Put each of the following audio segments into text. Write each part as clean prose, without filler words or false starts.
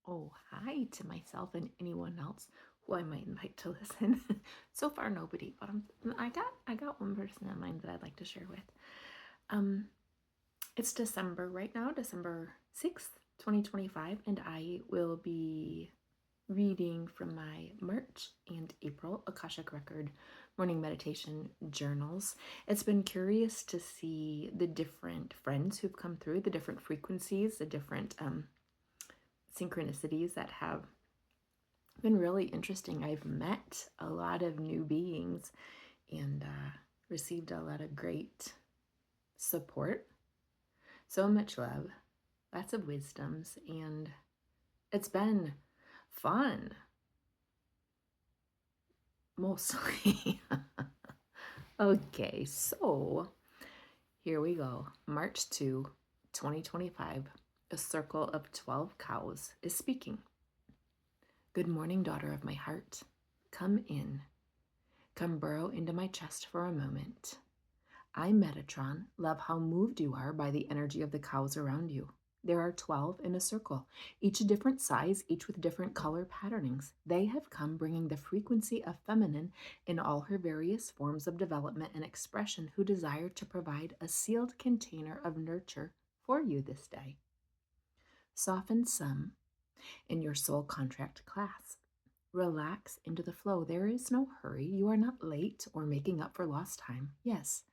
Oh, hi to myself and anyone else who I might invite to listen. So far, nobody, but I got one person in mind that I'd like to share with. Um, it's December right now, December 6th, 2025, and I will be reading from my March and April Akashic Record morning meditation journals. It's been curious to see the different friends who've come through, the different frequencies, the different synchronicities that have been really interesting. I've met a lot of new beings and received a lot of great support, so much love, lots of wisdoms, and it's been fun, mostly. Okay, so here we go. March 2, 2025. A circle of 12 cows is speaking. Good morning, daughter of my heart. Come in. Come burrow into my chest for a moment. I, Metatron, love how moved you are by the energy of the cows around you. There are 12 in a circle, each a different size, each with different color patternings. They have come bringing the frequency of feminine in all her various forms of development and expression, who desire to provide a sealed container of nurture for you this day. Soften some in your soul contract class. Relax into the flow. There is no hurry. You are not late or making up for lost time. Yes,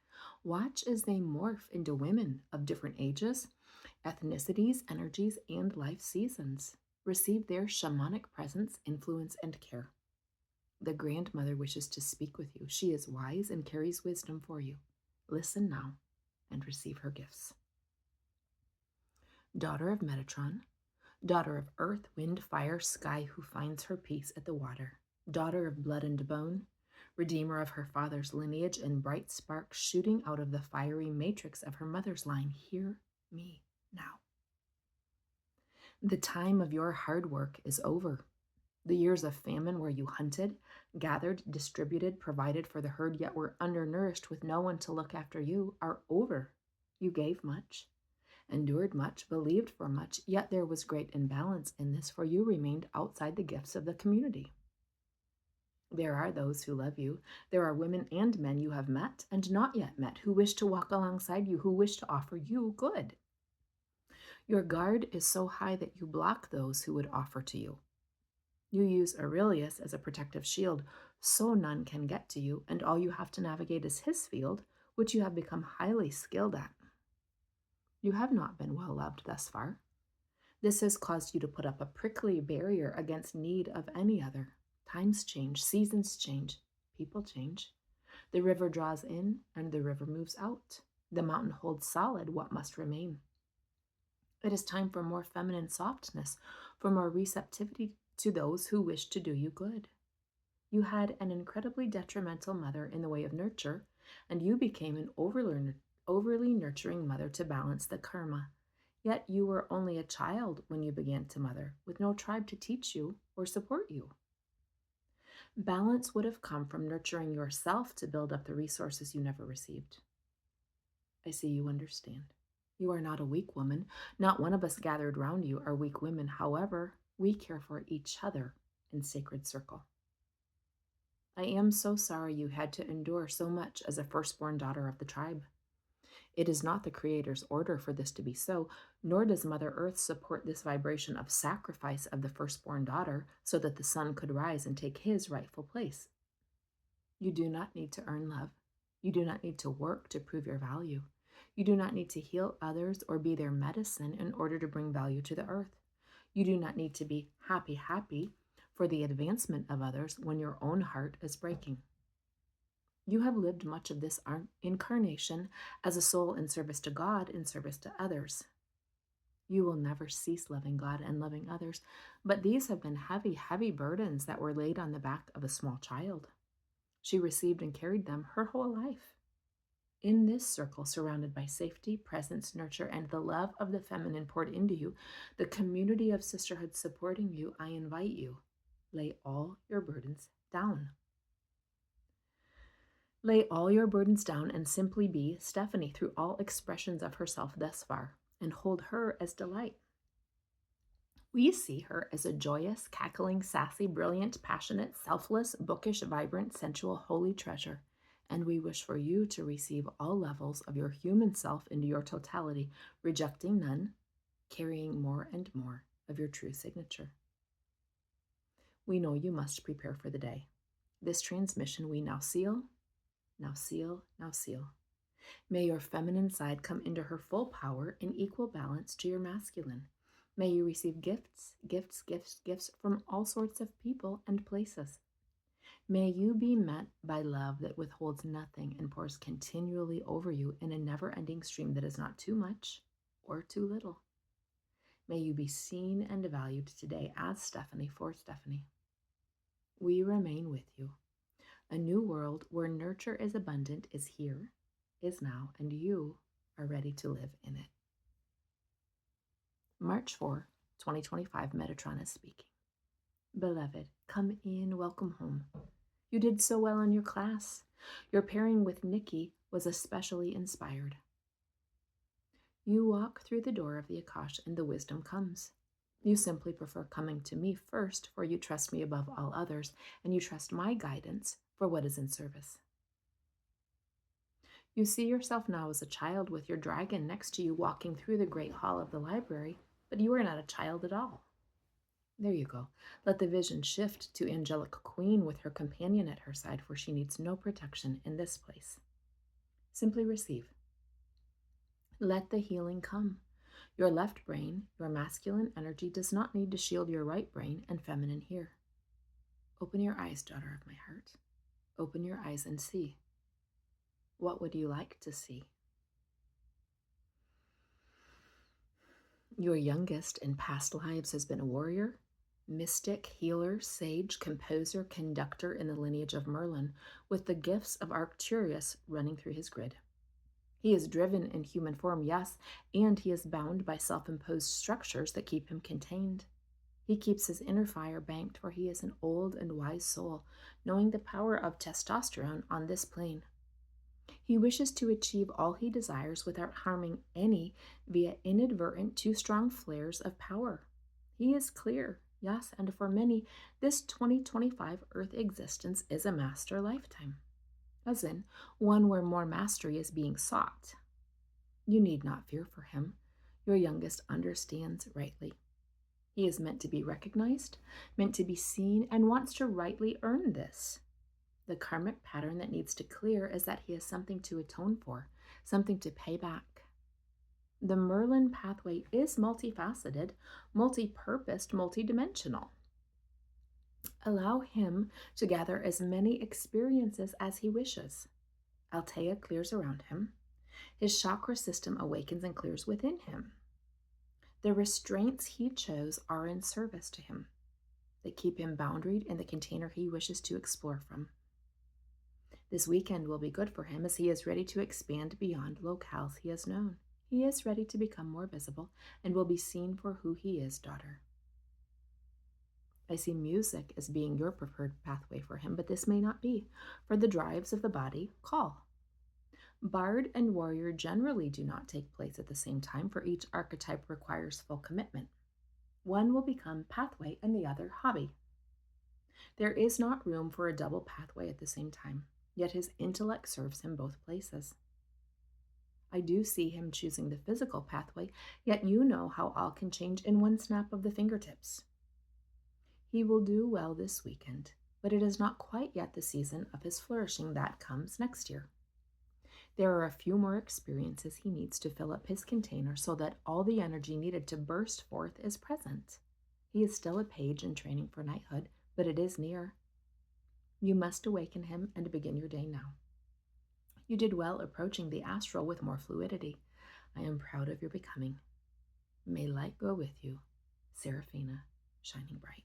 watch as they morph into women of different ages, ethnicities, energies, and life seasons. Receive their shamanic presence, influence, and care. The grandmother wishes to speak with you. She is wise and carries wisdom for you. Listen now and receive her gifts. Daughter of Metatron, daughter of earth, wind, fire, sky, who finds her peace at the water. Daughter of blood and bone, redeemer of her father's lineage, and bright sparks shooting out of the fiery matrix of her mother's line, hear me now. The time of your hard work is over. The years of famine where you hunted, gathered, distributed, provided for the herd, yet were undernourished with no one to look after you, are over. You gave much, endured much, believed for much, yet there was great imbalance in this, for you remained outside the gifts of the community. There are those who love you. There are women and men you have met and not yet met who wish to walk alongside you, who wish to offer you good. Your guard is so high that you block those who would offer to you. You use Aurelius as a protective shield, so none can get to you, and all you have to navigate is his field, which you have become highly skilled at. You have not been well loved thus far. This has caused you to put up a prickly barrier against need of any other. Times change, seasons change, people change. The river draws in and the river moves out. The mountain holds solid what must remain. It is time for more feminine softness, for more receptivity to those who wish to do you good. You had an incredibly detrimental mother in the way of nurture, and you became an overly nurturing mother to balance the karma. Yet you were only a child when you began to mother, with no tribe to teach you or support you. Balance would have come from nurturing yourself to build up the resources you never received. I see you understand. You are not a weak woman. Not one of us gathered round you are weak women. However, we care for each other in sacred circle. I am so sorry you had to endure so much as a firstborn daughter of the tribe. It is not the Creator's order for this to be so, nor does Mother Earth support this vibration of sacrifice of the firstborn daughter so that the son could rise and take his rightful place. You do not need to earn love. You do not need to work to prove your value. You do not need to heal others or be their medicine in order to bring value to the earth. You do not need to be happy for the advancement of others when your own heart is breaking. You have lived much of this incarnation as a soul in service to God, in service to others. You will never cease loving God and loving others, but these have been heavy, heavy burdens that were laid on the back of a small child. She received and carried them her whole life. In this circle, surrounded by safety, presence, nurture, and the love of the feminine poured into you, the community of sisterhood supporting you, I invite you, lay all your burdens down. Lay all your burdens down and simply be Stephanie through all expressions of herself thus far, and hold her as delight. We see her as a joyous, cackling, sassy, brilliant, passionate, selfless, bookish, vibrant, sensual, holy treasure. And we wish for you to receive all levels of your human self into your totality, rejecting none, carrying more and more of your true signature. We know you must prepare for the day. This transmission we now seal, now seal, now seal. May your feminine side come into her full power in equal balance to your masculine. May you receive gifts, gifts, gifts, gifts from all sorts of people and places. May you be met by love that withholds nothing and pours continually over you in a never-ending stream that is not too much or too little. May you be seen and valued today as Stephanie for Stephanie. We remain with you. A new world where nurture is abundant is here, is now, and you are ready to live in it. March 4, 2025, Metatron is speaking. Beloved, come in, welcome home. You did so well in your class. Your pairing with Nikki was especially inspired. You walk through the door of the Akash and the wisdom comes. You simply prefer coming to me first, for you trust me above all others, and you trust my guidance for what is in service. You see yourself now as a child with your dragon next to you walking through the great hall of the library, but you are not a child at all. There you go. Let the vision shift to angelic queen with her companion at her side, for she needs no protection in this place. Simply receive. Let the healing come. Your left brain, your masculine energy, does not need to shield your right brain and feminine here. Open your eyes, daughter of my heart. Open your eyes and see. What would you like to see? Your youngest in past lives has been a warrior, mystic, healer, sage, composer, conductor in the lineage of Merlin, with the gifts of Arcturians running through his grid. He is driven in human form, yes, and he is bound by self-imposed structures that keep him contained. He keeps his inner fire banked, for he is an old and wise soul, knowing the power of testosterone on this plane. He wishes to achieve all he desires without harming any via inadvertent too strong flares of power. He is clear, yes, and for many, this 2025 Earth existence is a master lifetime, as in one where more mastery is being sought. You need not fear for him. Your youngest understands rightly. He is meant to be recognized, meant to be seen, and wants to rightly earn this. The karmic pattern that needs to clear is that he has something to atone for, something to pay back. The Merlin pathway is multifaceted, multi-purposed, multidimensional. Allow him to gather as many experiences as he wishes. Altea clears around him. His chakra system awakens and clears within him. The restraints he chose are in service to him. They keep him boundaried in the container he wishes to explore from. This weekend will be good for him as he is ready to expand beyond locales he has known. He is ready to become more visible and will be seen for who he is, daughter. I see music as being your preferred pathway for him, but this may not be, for the drives of the body call. Bard and warrior generally do not take place at the same time, for each archetype requires full commitment. One will become pathway and the other hobby. There is not room for a double pathway at the same time, yet his intellect serves him both places. I do see him choosing the physical pathway, yet you know how all can change in one snap of the fingertips. He will do well this weekend, but it is not quite yet the season of his flourishing. That comes next year. There are a few more experiences he needs to fill up his container so that all the energy needed to burst forth is present. He is still a page in training for knighthood, but it is near. You must awaken him and begin your day now. You did well approaching the astral with more fluidity. I am proud of your becoming. May light go with you, Seraphina, shining bright.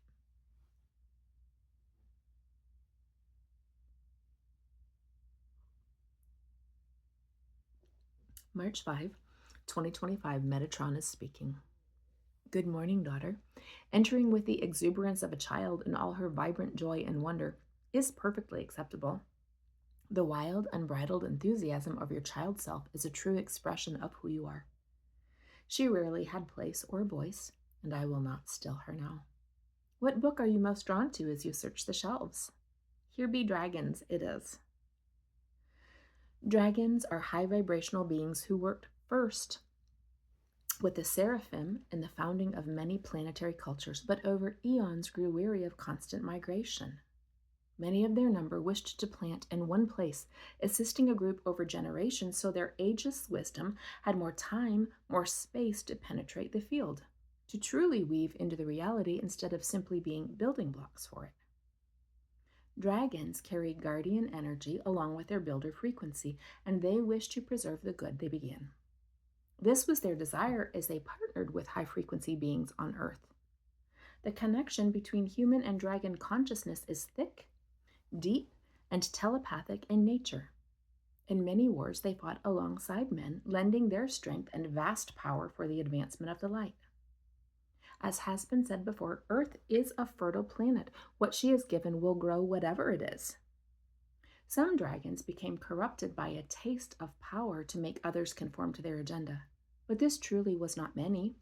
March 5, 2025, Metatron is speaking. Good morning, daughter. Entering with the exuberance of a child in all her vibrant joy and wonder is perfectly acceptable. The wild, unbridled enthusiasm of your child self is a true expression of who you are. She rarely had place or voice, and I will not still her now. What book are you most drawn to as you search the shelves? Here be dragons, it is. Dragons are high vibrational beings who worked first with the seraphim in the founding of many planetary cultures, but over eons grew weary of constant migration. Many of their number wished to plant in one place, assisting a group over generations so their ageless wisdom had more time, more space to penetrate the field, to truly weave into the reality instead of simply being building blocks for it. Dragons carry guardian energy along with their builder frequency, and they wish to preserve the good they began. This was their desire as they partnered with high-frequency beings on Earth. The connection between human and dragon consciousness is thick, deep, and telepathic in nature. In many wars, they fought alongside men, lending their strength and vast power for the advancement of the light. As has been said before, Earth is a fertile planet. What she is given will grow whatever it is. Some dragons became corrupted by a taste of power to make others conform to their agenda, but this truly was not many.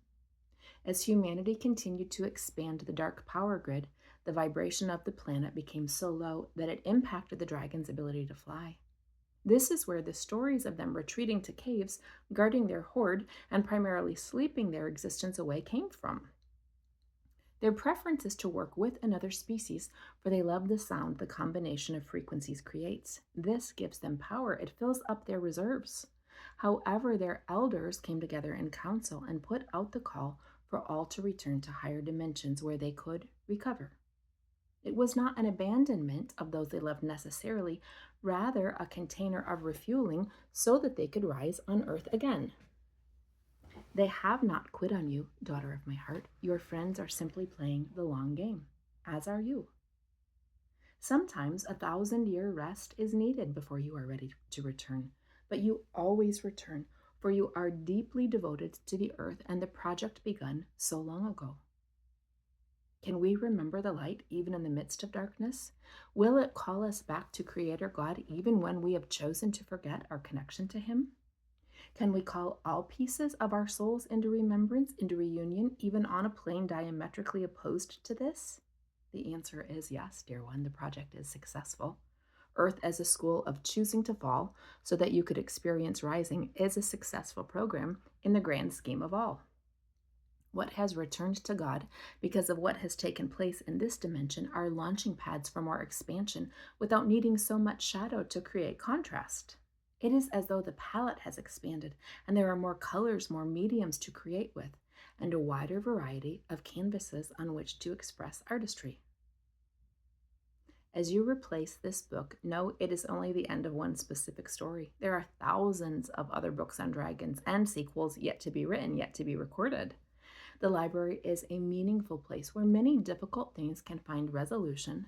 As humanity continued to expand the dark power grid, the vibration of the planet became so low that it impacted the dragon's ability to fly. This is where the stories of them retreating to caves, guarding their hoard, and primarily sleeping their existence away came from. Their preference is to work with another species, for they love the sound the combination of frequencies creates. This gives them power. It fills up their reserves. However, their elders came together in council and put out the call for all to return to higher dimensions where they could recover. It was not an abandonment of those they loved necessarily, rather a container of refueling so that they could rise on Earth again. They have not quit on you, daughter of my heart. Your friends are simply playing the long game, as are you. Sometimes a 1,000-year rest is needed before you are ready to return, but you always return, for you are deeply devoted to the earth and the project begun so long ago. Can we remember the light even in the midst of darkness? Will it call us back to Creator God even when we have chosen to forget our connection to Him? Can we call all pieces of our souls into remembrance, into reunion, even on a plane diametrically opposed to this? The answer is yes, dear one, the project is successful. Earth as a school of choosing to fall so that you could experience rising is a successful program in the grand scheme of all. What has returned to God because of what has taken place in this dimension are launching pads for more expansion without needing so much shadow to create contrast. It is as though the palette has expanded and there are more colors, more mediums to create with, and a wider variety of canvases on which to express artistry. As you replace this book, know it is only the end of one specific story. There are thousands of other books on dragons and sequels yet to be written, yet to be recorded. The library is a meaningful place where many difficult things can find resolution,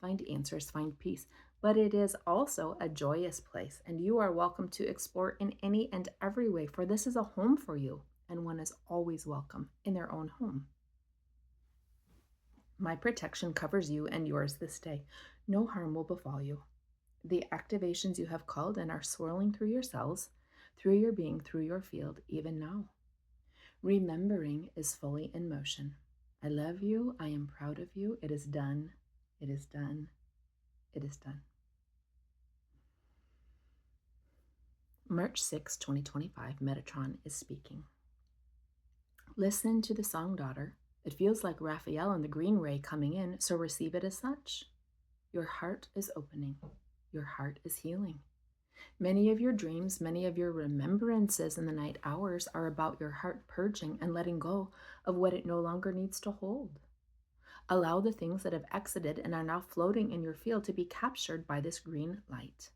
find answers, find peace. But it is also a joyous place, and you are welcome to explore in any and every way, for this is a home for you, and one is always welcome in their own home. My protection covers you and yours this day. No harm will befall you. The activations you have called in are swirling through your cells, through your being, through your field, even now. Remembering is fully in motion. I love you. I am proud of you. It is done. It is done. It is done. March 6, 2025, Metatron is speaking. Listen to the song, daughter. It feels like Raphael and the green ray coming in, so receive it as such. Your heart is opening. Your heart is healing. Many of your dreams, many of your remembrances in the night hours are about your heart purging and letting go of what it no longer needs to hold. Allow the things that have exited and are now floating in your field to be captured by this green light.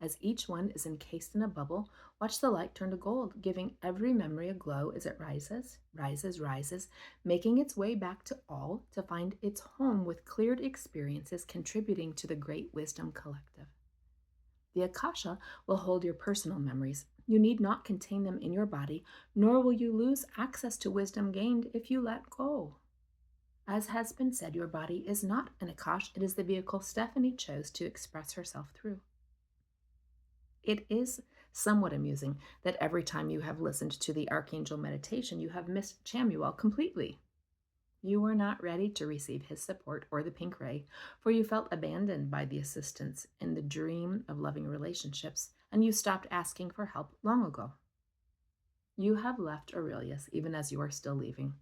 As each one is encased in a bubble, watch the light turn to gold, giving every memory a glow as it rises, rises, rises, making its way back to all to find its home with cleared experiences contributing to the great wisdom collective. The Akasha will hold your personal memories. You need not contain them in your body, nor will you lose access to wisdom gained if you let go. As has been said, your body is not an Akash, it is the vehicle Stephanie chose to express herself through. It is somewhat amusing that every time you have listened to the Archangel meditation, you have missed Chamuel completely. You were not ready to receive his support or the pink ray, for you felt abandoned by the assistants in the dream of loving relationships, and you stopped asking for help long ago. You have left Aurelius even as you are still leaving.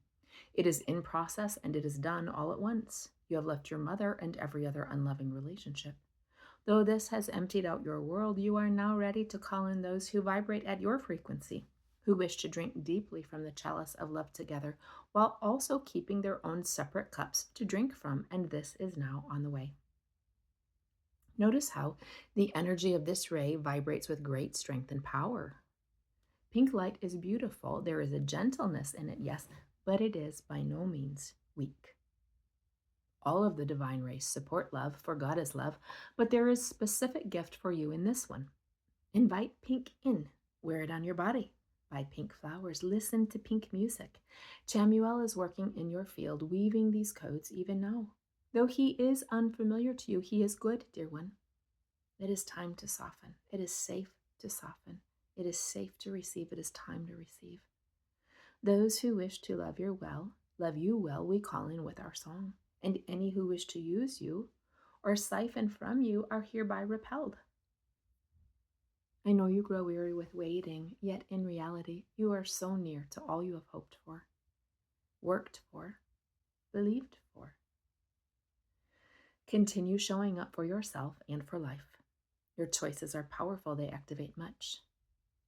It is in process and it is done all at once. You have left your mother and every other unloving relationship. Though this has emptied out your world, you are now ready to call in those who vibrate at your frequency, who wish to drink deeply from the chalice of love together, while also keeping their own separate cups to drink from, and this is now on the way. Notice how the energy of this ray vibrates with great strength and power. Pink light is beautiful. There is a gentleness in it, yes, but it is by no means weak. All of the divine rays support love, for God is love, but there is a specific gift for you in this one. Invite pink in. Wear it on your body. Buy pink flowers. Listen to pink music. Chamuel is working in your field, weaving these codes even now. Though he is unfamiliar to you, he is good, dear one. It is time to soften. It is safe to soften. It is safe to receive. It is time to receive. Those who wish to love you well, we call in with our song. And any who wish to use you or siphon from you are hereby repelled. I know you grow weary with waiting, yet in reality, you are so near to all you have hoped for, worked for, believed for. Continue showing up for yourself and for life. Your choices are powerful, they activate much.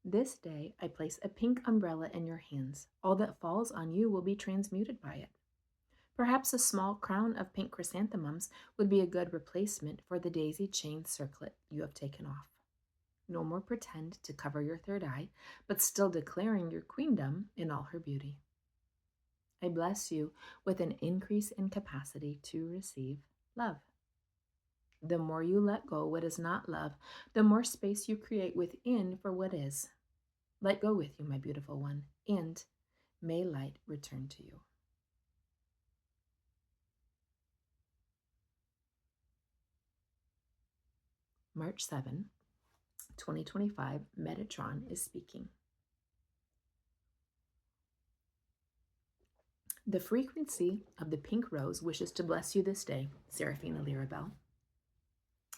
This day, I place a pink umbrella in your hands. All that falls on you will be transmuted by it. Perhaps a small crown of pink chrysanthemums would be a good replacement for the daisy chain circlet you have taken off. No more pretend to cover your third eye, but still declaring your queendom in all her beauty. I bless you with an increase in capacity to receive love. The more you let go what is not love, the more space you create within for what is. Let go with you, my beautiful one, and may light return to you. March 7, 2025, Metatron is speaking. The frequency of the pink rose wishes to bless you this day, Seraphina Lirabel.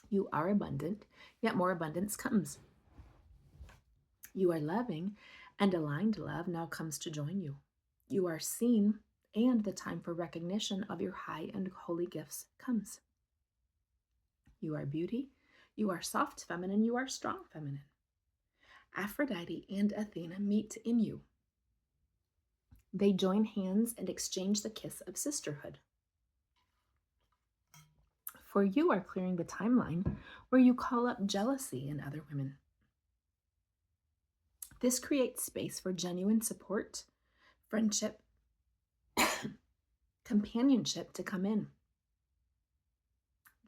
You are abundant, yet more abundance comes. You are loving, and aligned love now comes to join you. You are seen, and the time for recognition of your high and holy gifts comes. You are beauty, you are soft feminine, you are strong feminine. Aphrodite and Athena meet in you. They join hands and exchange the kiss of sisterhood. For you are clearing the timeline where you call up jealousy in other women. This creates space for genuine support, friendship, companionship to come in.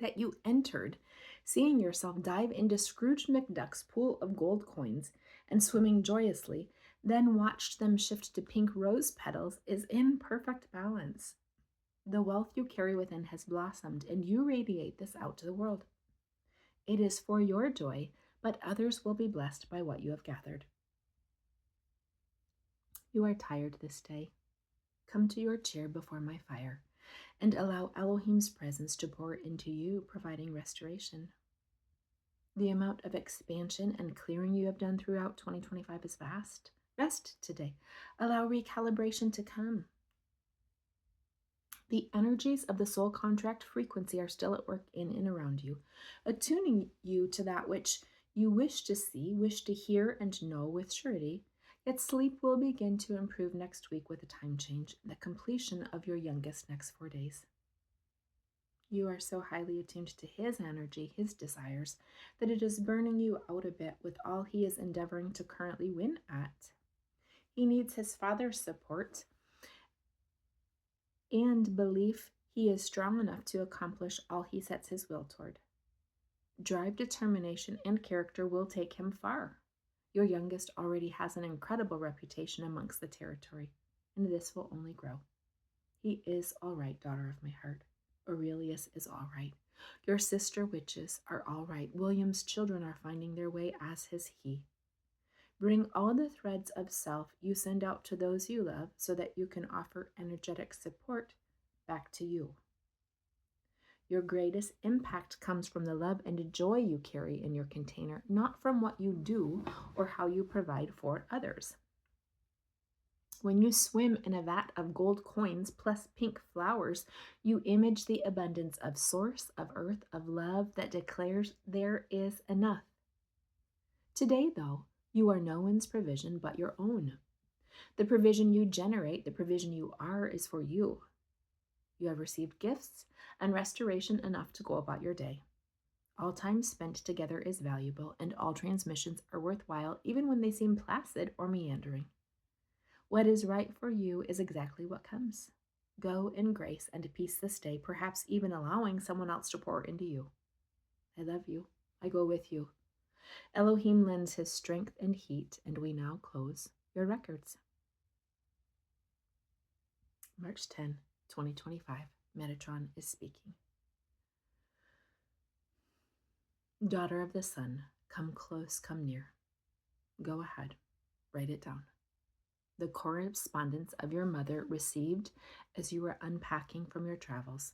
That you entered, seeing yourself dive into Scrooge McDuck's pool of gold coins and swimming joyously, then watched them shift to pink rose petals is in perfect balance. The wealth you carry within has blossomed, and you radiate this out to the world. It is for your joy, but others will be blessed by what you have gathered. You are tired this day. Come to your chair before my fire, and allow Elohim's presence to pour into you, providing restoration. The amount of expansion and clearing you have done throughout 2025 is vast. Rest today. Allow recalibration to come. The energies of the soul contract frequency are still at work in and around you, attuning you to that which you wish to see, wish to hear, and know with surety. Yet sleep will begin to improve next week with a time change, the completion of your youngest next 4 days. You are so highly attuned to his energy, his desires, that it is burning you out a bit with all he is endeavoring to currently win at. He needs his father's support and belief he is strong enough to accomplish all he sets his will toward. Drive, determination, and character will take him far. Your youngest already has an incredible reputation amongst the territory, and this will only grow. He is all right, daughter of my heart. Aurelius is all right. Your sister witches are all right. William's children are finding their way, as is he. Bring all the threads of self you send out to those you love so that you can offer energetic support back to you. Your greatest impact comes from the love and joy you carry in your container, not from what you do or how you provide for others. When you swim in a vat of gold coins plus pink flowers, you image the abundance of source, of earth, of love that declares there is enough. Today, though, you are no one's provision but your own. The provision you generate, the provision you are, is for you. You have received gifts and restoration enough to go about your day. All time spent together is valuable, and all transmissions are worthwhile, even when they seem placid or meandering. What is right for you is exactly what comes. Go in grace and peace this day, perhaps even allowing someone else to pour into you. I love you. I go with you. Elohim lends his strength and heat, and we now close your records. March 10, 2025. Metatron is speaking. Daughter of the sun, come close, come near. Go ahead, write it down. The correspondence of your mother received as you were unpacking from your travels.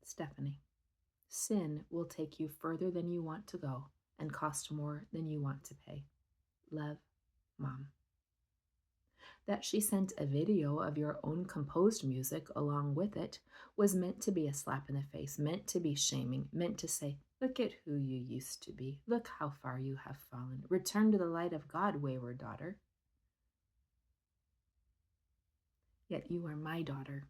Stephanie, sin will take you further than you want to go and cost more than you want to pay. Love, Mom. That she sent a video of your own composed music along with it was meant to be a slap in the face, meant to be shaming, meant to say, look at who you used to be. Look how far you have fallen. Return to the light of God, wayward daughter. Yet you are my daughter,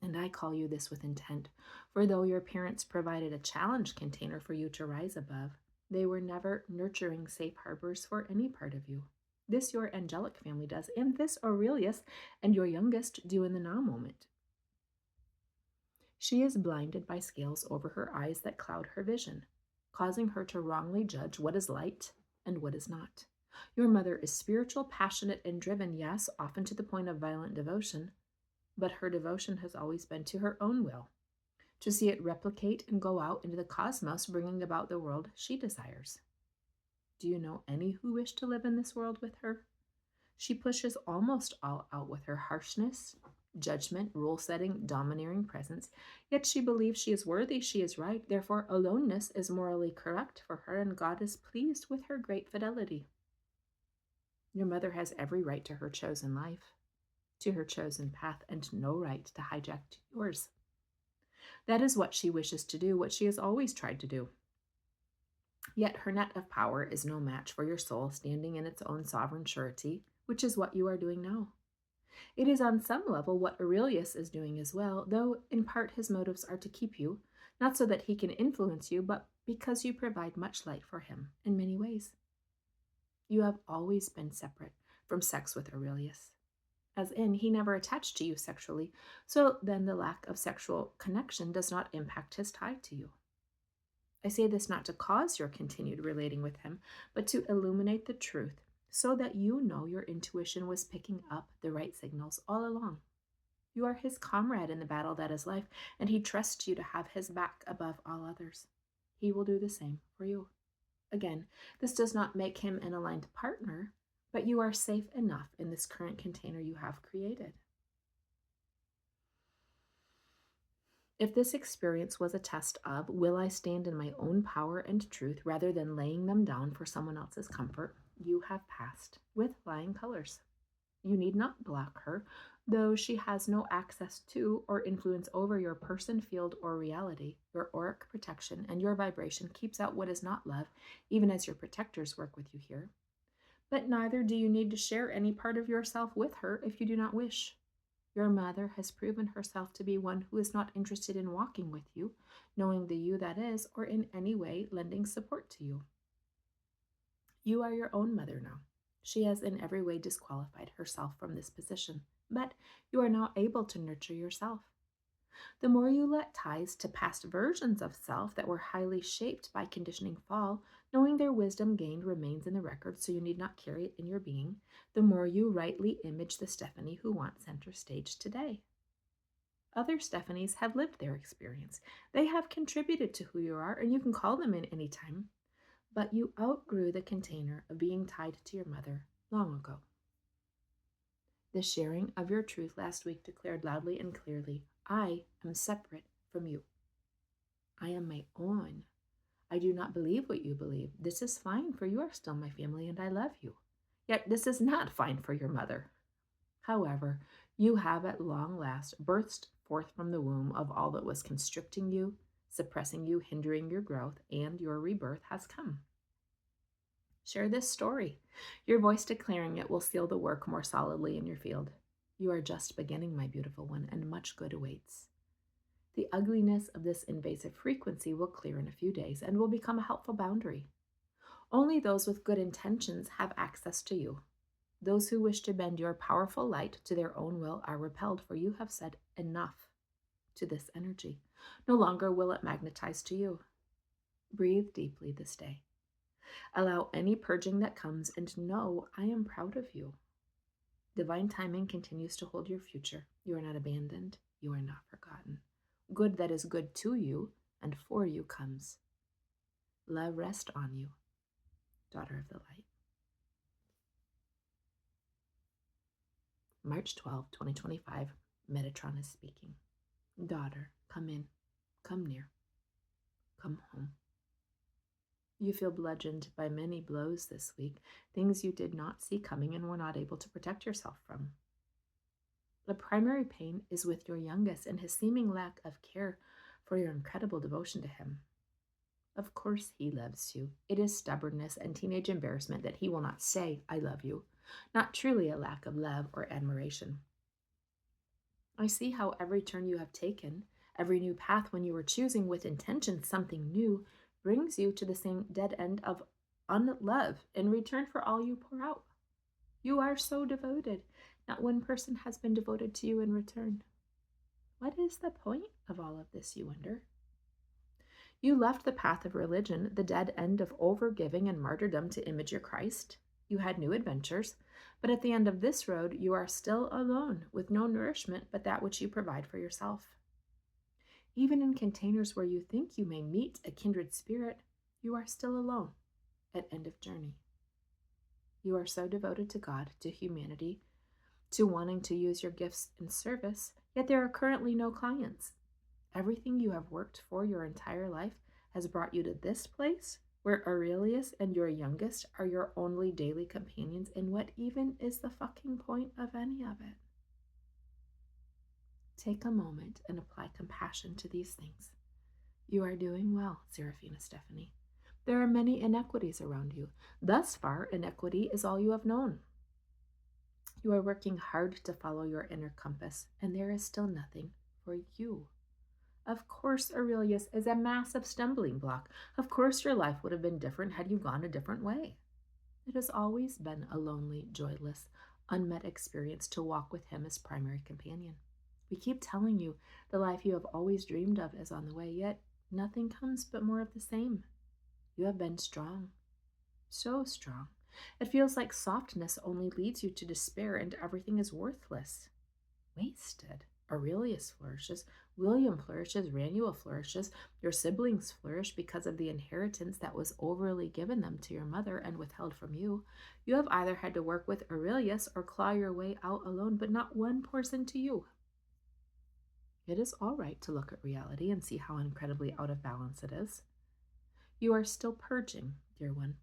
and I call you this with intent, for though your parents provided a challenge container for you to rise above, they were never nurturing safe harbors for any part of you. This your angelic family does, and this Aurelius and your youngest do in the now moment. She is blinded by scales over her eyes that cloud her vision, causing her to wrongly judge what is light and what is not. Your mother is spiritual, passionate, and driven, yes, often to the point of violent devotion, but her devotion has always been to her own will, to see it replicate and go out into the cosmos, bringing about the world she desires. Do you know any who wish to live in this world with her? She pushes almost all out with her harshness, judgment, rule-setting, domineering presence, yet she believes she is worthy, she is right, therefore aloneness is morally correct for her, and God is pleased with her great fidelity. Your mother has every right to her chosen life, to her chosen path, and no right to hijack yours. That is what she wishes to do, what she has always tried to do. Yet her net of power is no match for your soul standing in its own sovereign surety, which is what you are doing now. It is on some level what Aurelius is doing as well, though in part his motives are to keep you, not so that he can influence you, but because you provide much light for him in many ways. You have always been separate from sex with Aurelius, as in he never attached to you sexually, so then the lack of sexual connection does not impact his tie to you. I say this not to cause your continued relating with him, but to illuminate the truth so that you know your intuition was picking up the right signals all along. You are his comrade in the battle that is life, and he trusts you to have his back above all others. He will do the same for you. Again, this does not make him an aligned partner, but you are safe enough in this current container you have created. If this experience was a test of, will I stand in my own power and truth rather than laying them down for someone else's comfort, you have passed with flying colors. You need not block her, though she has no access to or influence over your person, field, or reality. Your auric protection and your vibration keeps out what is not love, even as your protectors work with you here. But neither do you need to share any part of yourself with her if you do not wish. Your mother has proven herself to be one who is not interested in walking with you, knowing the you that is, or in any way lending support to you. You are your own mother now. She has in every way disqualified herself from this position, but you are now able to nurture yourself. The more you let ties to past versions of self that were highly shaped by conditioning fall, knowing their wisdom gained remains in the record so you need not carry it in your being, the more you rightly image the Stephanie who wants center stage today. Other Stephanies have lived their experience. They have contributed to who you are, and you can call them in any time. But you outgrew the container of being tied to your mother long ago. The sharing of your truth last week declared loudly and clearly, I am separate from you. I am my own. I do not believe what you believe. This is fine, for you are still my family and I love you. Yet this is not fine for your mother. However, you have at long last burst forth from the womb of all that was constricting you, suppressing you, hindering your growth, and your rebirth has come. Share this story. Your voice declaring it will seal the work more solidly in your field. You are just beginning, my beautiful one, and much good awaits. The ugliness of this invasive frequency will clear in a few days and will become a helpful boundary. Only those with good intentions have access to you. Those who wish to bend your powerful light to their own will are repelled, for you have said enough to this energy. No longer will it magnetize to you. Breathe deeply this day. Allow any purging that comes and know I am proud of you. Divine timing continues to hold your future. You are not abandoned. You are not forgotten. Good that is good to you and for you comes. Love rest on you, daughter of the light. March 12, 2025, Metatron is speaking. Daughter, come in, come near, come home. You feel bludgeoned by many blows this week, things you did not see coming and were not able to protect yourself from. The primary pain is with your youngest and his seeming lack of care for your incredible devotion to him. Of course he loves you. It is stubbornness and teenage embarrassment that he will not say, I love you, not truly a lack of love or admiration. I see how every turn you have taken, every new path when you were choosing with intention something new, brings you to the same dead end of unlove in return for all you pour out. You are so devoted. Not one person has been devoted to you in return. What is the point of all of this, you wonder? You left the path of religion, the dead end of overgiving and martyrdom to image your Christ. You had new adventures, but at the end of this road, you are still alone, with no nourishment but that which you provide for yourself. Even in containers where you think you may meet a kindred spirit, you are still alone at end of journey. You are so devoted to God, to humanity, to wanting to use your gifts in service, yet there are currently no clients. Everything you have worked for your entire life has brought you to this place where Aurelius and your youngest are your only daily companions, and what even is the fucking point of any of it? Take a moment and apply compassion to these things. You are doing well, Seraphina Stephanie. There are many inequities around you. Thus far, inequity is all you have known. You are working hard to follow your inner compass, and there is still nothing for you. Of course, Aurelius is a massive stumbling block. Of course, your life would have been different had you gone a different way. It has always been a lonely, joyless, unmet experience to walk with him as primary companion. We keep telling you the life you have always dreamed of is on the way, yet nothing comes but more of the same. You have been strong, so strong. It feels like softness only leads you to despair and everything is worthless. Wasted. Aurelius flourishes, William flourishes, Ranuel flourishes, your siblings flourish because of the inheritance that was overly given them to your mother and withheld from you. You have either had to work with Aurelius or claw your way out alone, but not one pours into you. It is all right to look at reality and see how incredibly out of balance it is. You are still purging, dear one.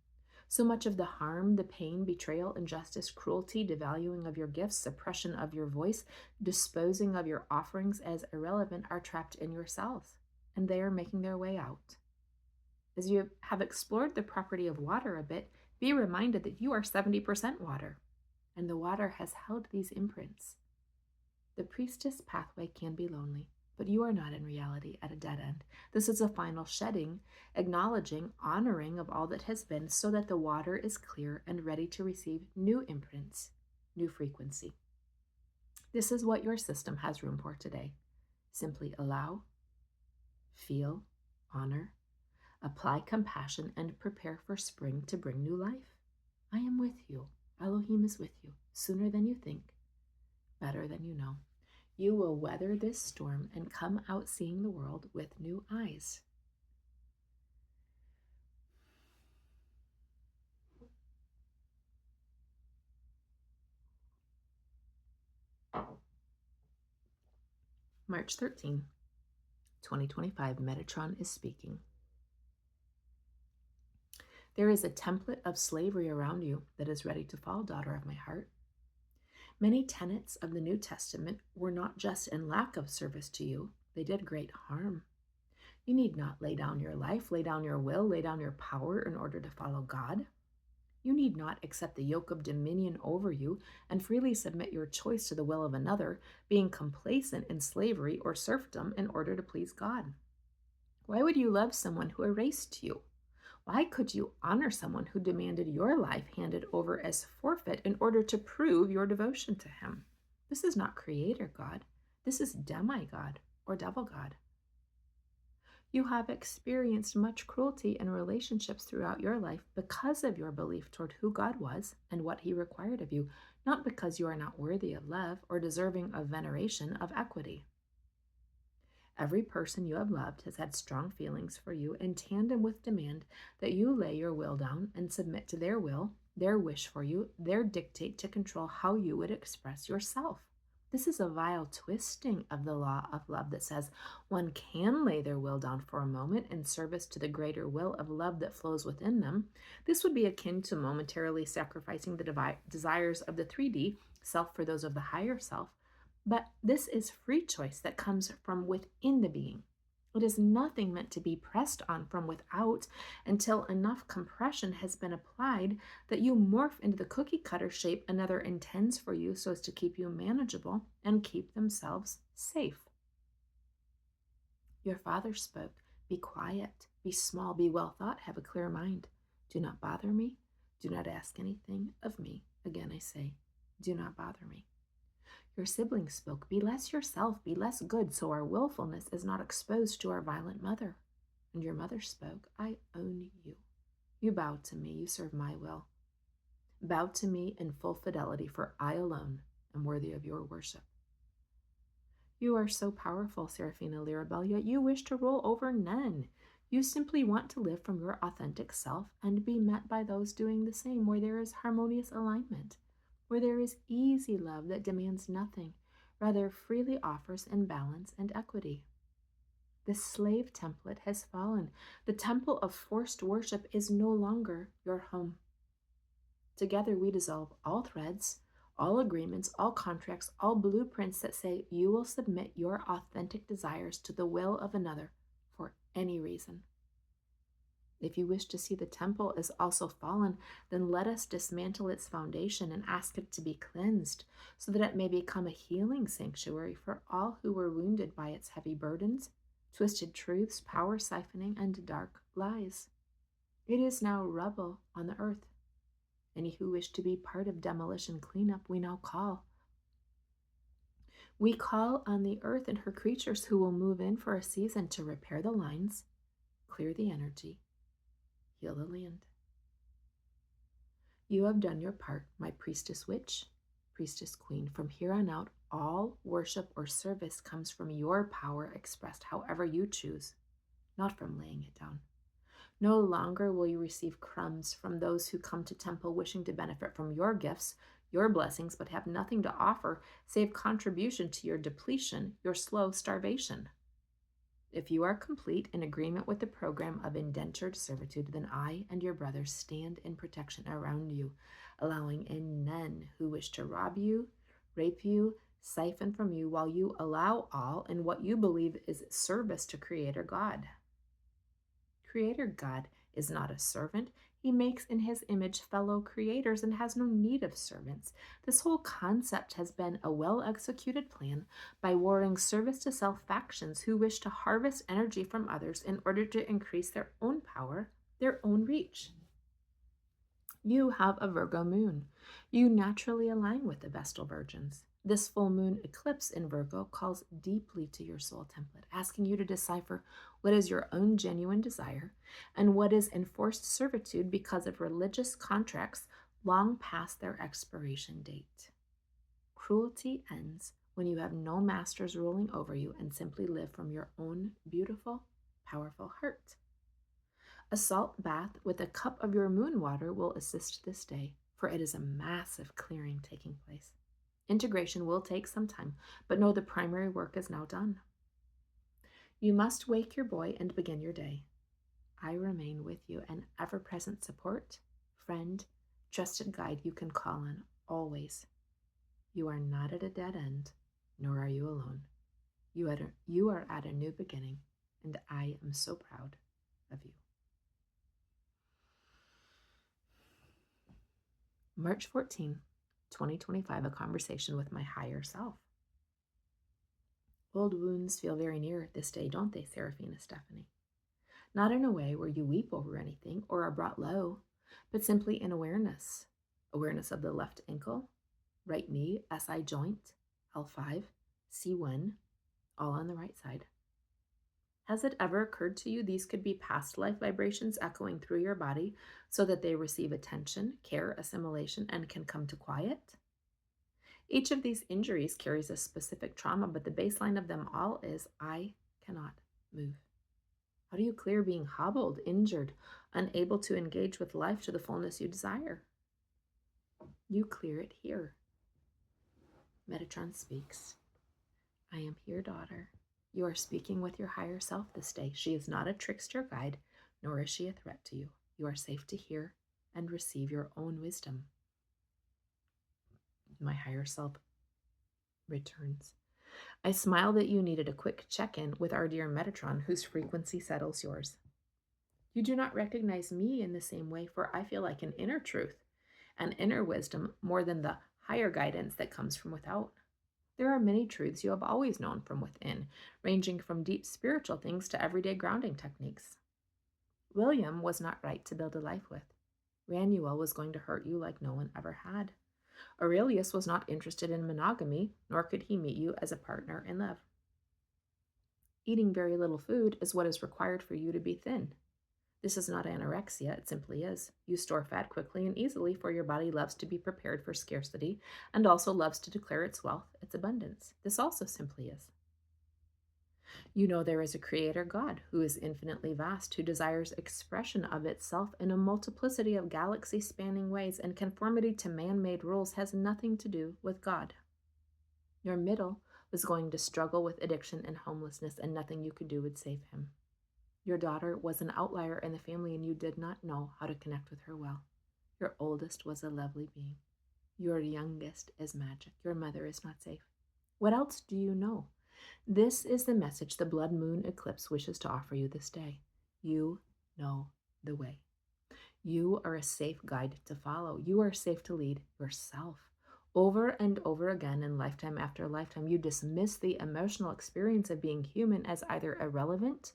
So much of the harm, the pain, betrayal, injustice, cruelty, devaluing of your gifts, suppression of your voice, disposing of your offerings as irrelevant are trapped in yourselves, and they are making their way out. As you have explored the property of water a bit, be reminded that you are 70% water, and the water has held these imprints. The priestess pathway can be lonely, but you are not in reality at a dead end. This is a final shedding, acknowledging, honoring of all that has been so that the water is clear and ready to receive new imprints, new frequency. This is what your system has room for today. Simply allow, feel, honor, apply compassion, and prepare for spring to bring new life. I am with you. Elohim is with you, sooner than you think, better than you know. You will weather this storm and come out seeing the world with new eyes. March 13, 2025, Metatron is speaking. There is a template of slavery around you that is ready to fall, daughter of my heart. Many tenets of the New Testament were not just in lack of service to you, they did great harm. You need not lay down your life, lay down your will, lay down your power in order to follow God. You need not accept the yoke of dominion over you and freely submit your choice to the will of another, being complacent in slavery or serfdom in order to please God. Why would you love someone who erased you? Why could you honor someone who demanded your life handed over as forfeit in order to prove your devotion to him? This is not Creator God. This is demigod or devil God. You have experienced much cruelty in relationships throughout your life because of your belief toward who God was and what he required of you, not because you are not worthy of love or deserving of veneration of equity. Every person you have loved has had strong feelings for you in tandem with demand that you lay your will down and submit to their will, their wish for you, their dictate to control how you would express yourself. This is a vile twisting of the law of love that says one can lay their will down for a moment in service to the greater will of love that flows within them. This would be akin to momentarily sacrificing the desires of the 3D self for those of the higher self. But this is free choice that comes from within the being. It is nothing meant to be pressed on from without until enough compression has been applied that you morph into the cookie cutter shape another intends for you so as to keep you manageable and keep themselves safe. Your father spoke, "Be quiet, be small, be well thought, have a clear mind. Do not bother me. Do not ask anything of me. Again, I say, do not bother me." Your sibling spoke, "Be less yourself, be less good, so our willfulness is not exposed to our violent mother." And your mother spoke, "I own you. You bow to me, you serve my will. Bow to me in full fidelity, for I alone am worthy of your worship." You are so powerful, Seraphina Lirabel, yet you wish to rule over none. You simply want to live from your authentic self and be met by those doing the same, where there is harmonious alignment, where there is easy love that demands nothing, rather freely offers in balance and equity. The slave template has fallen. The temple of forced worship is no longer your home. Together we dissolve all threads, all agreements, all contracts, all blueprints that say you will submit your authentic desires to the will of another for any reason. If you wish to see the temple is also fallen, then let us dismantle its foundation and ask it to be cleansed, so that it may become a healing sanctuary for all who were wounded by its heavy burdens, twisted truths, power siphoning, and dark lies. It is now rubble on the earth. Any who wish to be part of demolition cleanup, we now call. We call on the earth and her creatures who will move in for a season to repair the lines, clear the energy, heal the land. You have done your part, my priestess witch, priestess queen. From here on out, all worship or service comes from your power expressed however you choose, not from laying it down. No longer will you receive crumbs from those who come to temple wishing to benefit from your gifts, your blessings, but have nothing to offer save contribution to your depletion, your slow starvation. If you are complete in agreement with the program of indentured servitude, then I and your brothers stand in protection around you, allowing in none who wish to rob you, rape you, siphon from you, while you allow all in what you believe is service to Creator God. Creator God is not a servant. He makes in his image fellow creators and has no need of servants. This whole concept has been a well-executed plan by warring service to self factions who wish to harvest energy from others in order to increase their own power, their own reach. You have a Virgo moon. You naturally align with the Vestal Virgins. This full moon eclipse in Virgo calls deeply to your soul template, asking you to decipher what is your own genuine desire and what is enforced servitude because of religious contracts long past their expiration date. Cruelty ends when you have no masters ruling over you and simply live from your own beautiful, powerful heart. A salt bath with a cup of your moon water will assist this day, for it is a massive clearing taking place. Integration will take some time, but know the primary work is now done. You must wake your boy and begin your day. I remain with you, an ever-present support, friend, trusted guide you can call on always. You are not at a dead end, nor are you alone. You are at a new beginning, and I am so proud of you. March 14, 2025, a conversation with my higher self. Old wounds feel very near this day, don't they, Seraphina Stephanie? Not in a way where you weep over anything or are brought low, but simply in awareness. Awareness of the left ankle, right knee, SI joint, L5, C1, all on the right side. Has it ever occurred to you these could be past life vibrations echoing through your body so that they receive attention, care, assimilation, and can come to quiet? Each of these injuries carries a specific trauma, but the baseline of them all is I cannot move. How do you clear being hobbled, injured, unable to engage with life to the fullness you desire? You clear it here. Metatron speaks. I am here, daughter. You are speaking with your higher self this day. She is not a trickster guide, nor is she a threat to you. You are safe to hear and receive your own wisdom. My higher self returns. I smile that you needed a quick check-in with our dear Metatron, whose frequency settles yours. You do not recognize me in the same way, for I feel like an inner truth, an inner wisdom, more than the higher guidance that comes from without. There are many truths you have always known from within, ranging from deep spiritual things to everyday grounding techniques. William was not right to build a life with. Ranuel was going to hurt you like no one ever had. Aurelius was not interested in monogamy, nor could he meet you as a partner in love. Eating very little food is what is required for you to be thin. This is not anorexia, it simply is. You store fat quickly and easily, for your body loves to be prepared for scarcity and also loves to declare its wealth, its abundance. This also simply is. You know there is a creator God who is infinitely vast, who desires expression of itself in a multiplicity of galaxy-spanning ways, and conformity to man-made rules has nothing to do with God. Your middle was going to struggle with addiction and homelessness, and nothing you could do would save him. Your daughter was an outlier in the family, and you did not know how to connect with her well. Your oldest was a lovely being. Your youngest is magic. Your mother is not safe. What else do you know? This is the message the blood moon eclipse wishes to offer you this day. You know the way. You are a safe guide to follow. You are safe to lead yourself. Over and over again in lifetime after lifetime, you dismiss the emotional experience of being human as either irrelevant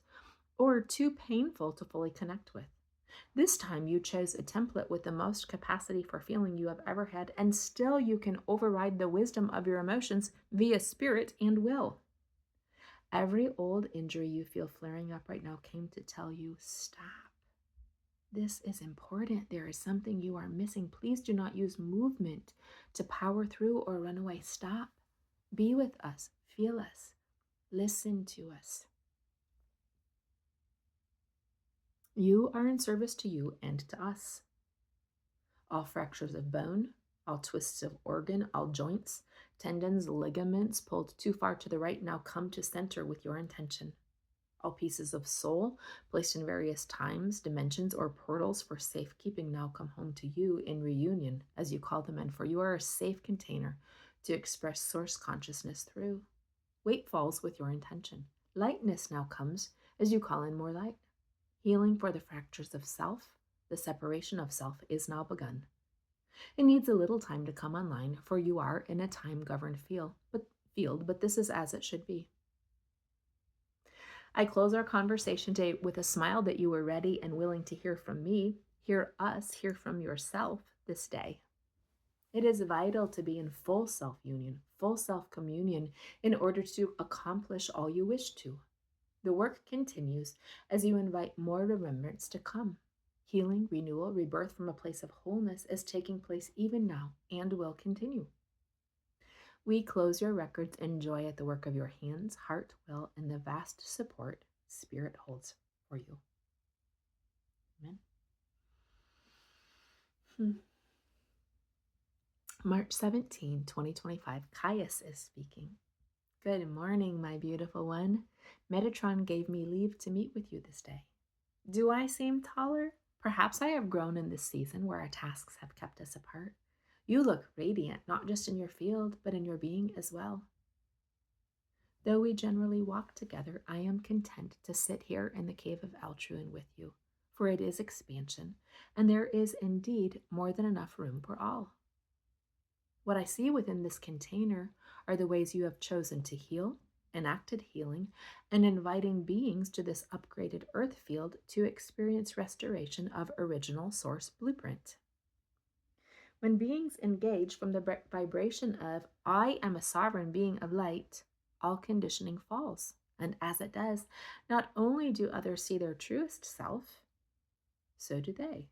or too painful to fully connect with. This time you chose a template with the most capacity for feeling you have ever had, and still you can override the wisdom of your emotions via spirit and will. Every old injury you feel flaring up right now came to tell you, stop. This is important. There is something you are missing. Please do not use movement to power through or run away. Stop. Be with us. Feel us. Listen to us. You are in service to you and to us. All fractures of bone, all twists of organ, all joints, tendons, ligaments pulled too far to the right now come to center with your intention. All pieces of soul placed in various times, dimensions, or portals for safekeeping now come home to you in reunion, as you call them in, for you are a safe container to express source consciousness through. Weight falls with your intention. Lightness now comes as you call in more light. Healing for the fractures of self, the separation of self, is now begun. It needs a little time to come online, for you are in a time-governed field, but this is as it should be. I close our conversation today with a smile that you were ready and willing to hear from me, hear us, hear from yourself this day. It is vital to be in full self-union, full self-communion in order to accomplish all you wish to. The work continues as you invite more remembrance to come. Healing, renewal, rebirth from a place of wholeness is taking place even now and will continue. We close your records in joy at the work of your hands, heart, will, and the vast support Spirit holds for you. Amen. March 17, 2025, Caius is speaking. Good morning, my beautiful one. Metatron gave me leave to meet with you this day. Do I seem taller? Perhaps I have grown in this season where our tasks have kept us apart. You look radiant, not just in your field, but in your being as well. Though we generally walk together, I am content to sit here in the cave of Altruin with you, for it is expansion, and there is indeed more than enough room for all. What I see within this container are the ways you have chosen to heal, enacted healing, and inviting beings to this upgraded earth field to experience restoration of original source blueprint. When beings engage from the vibration of, I am a sovereign being of light, all conditioning falls. And as it does, not only do others see their truest self, so do they.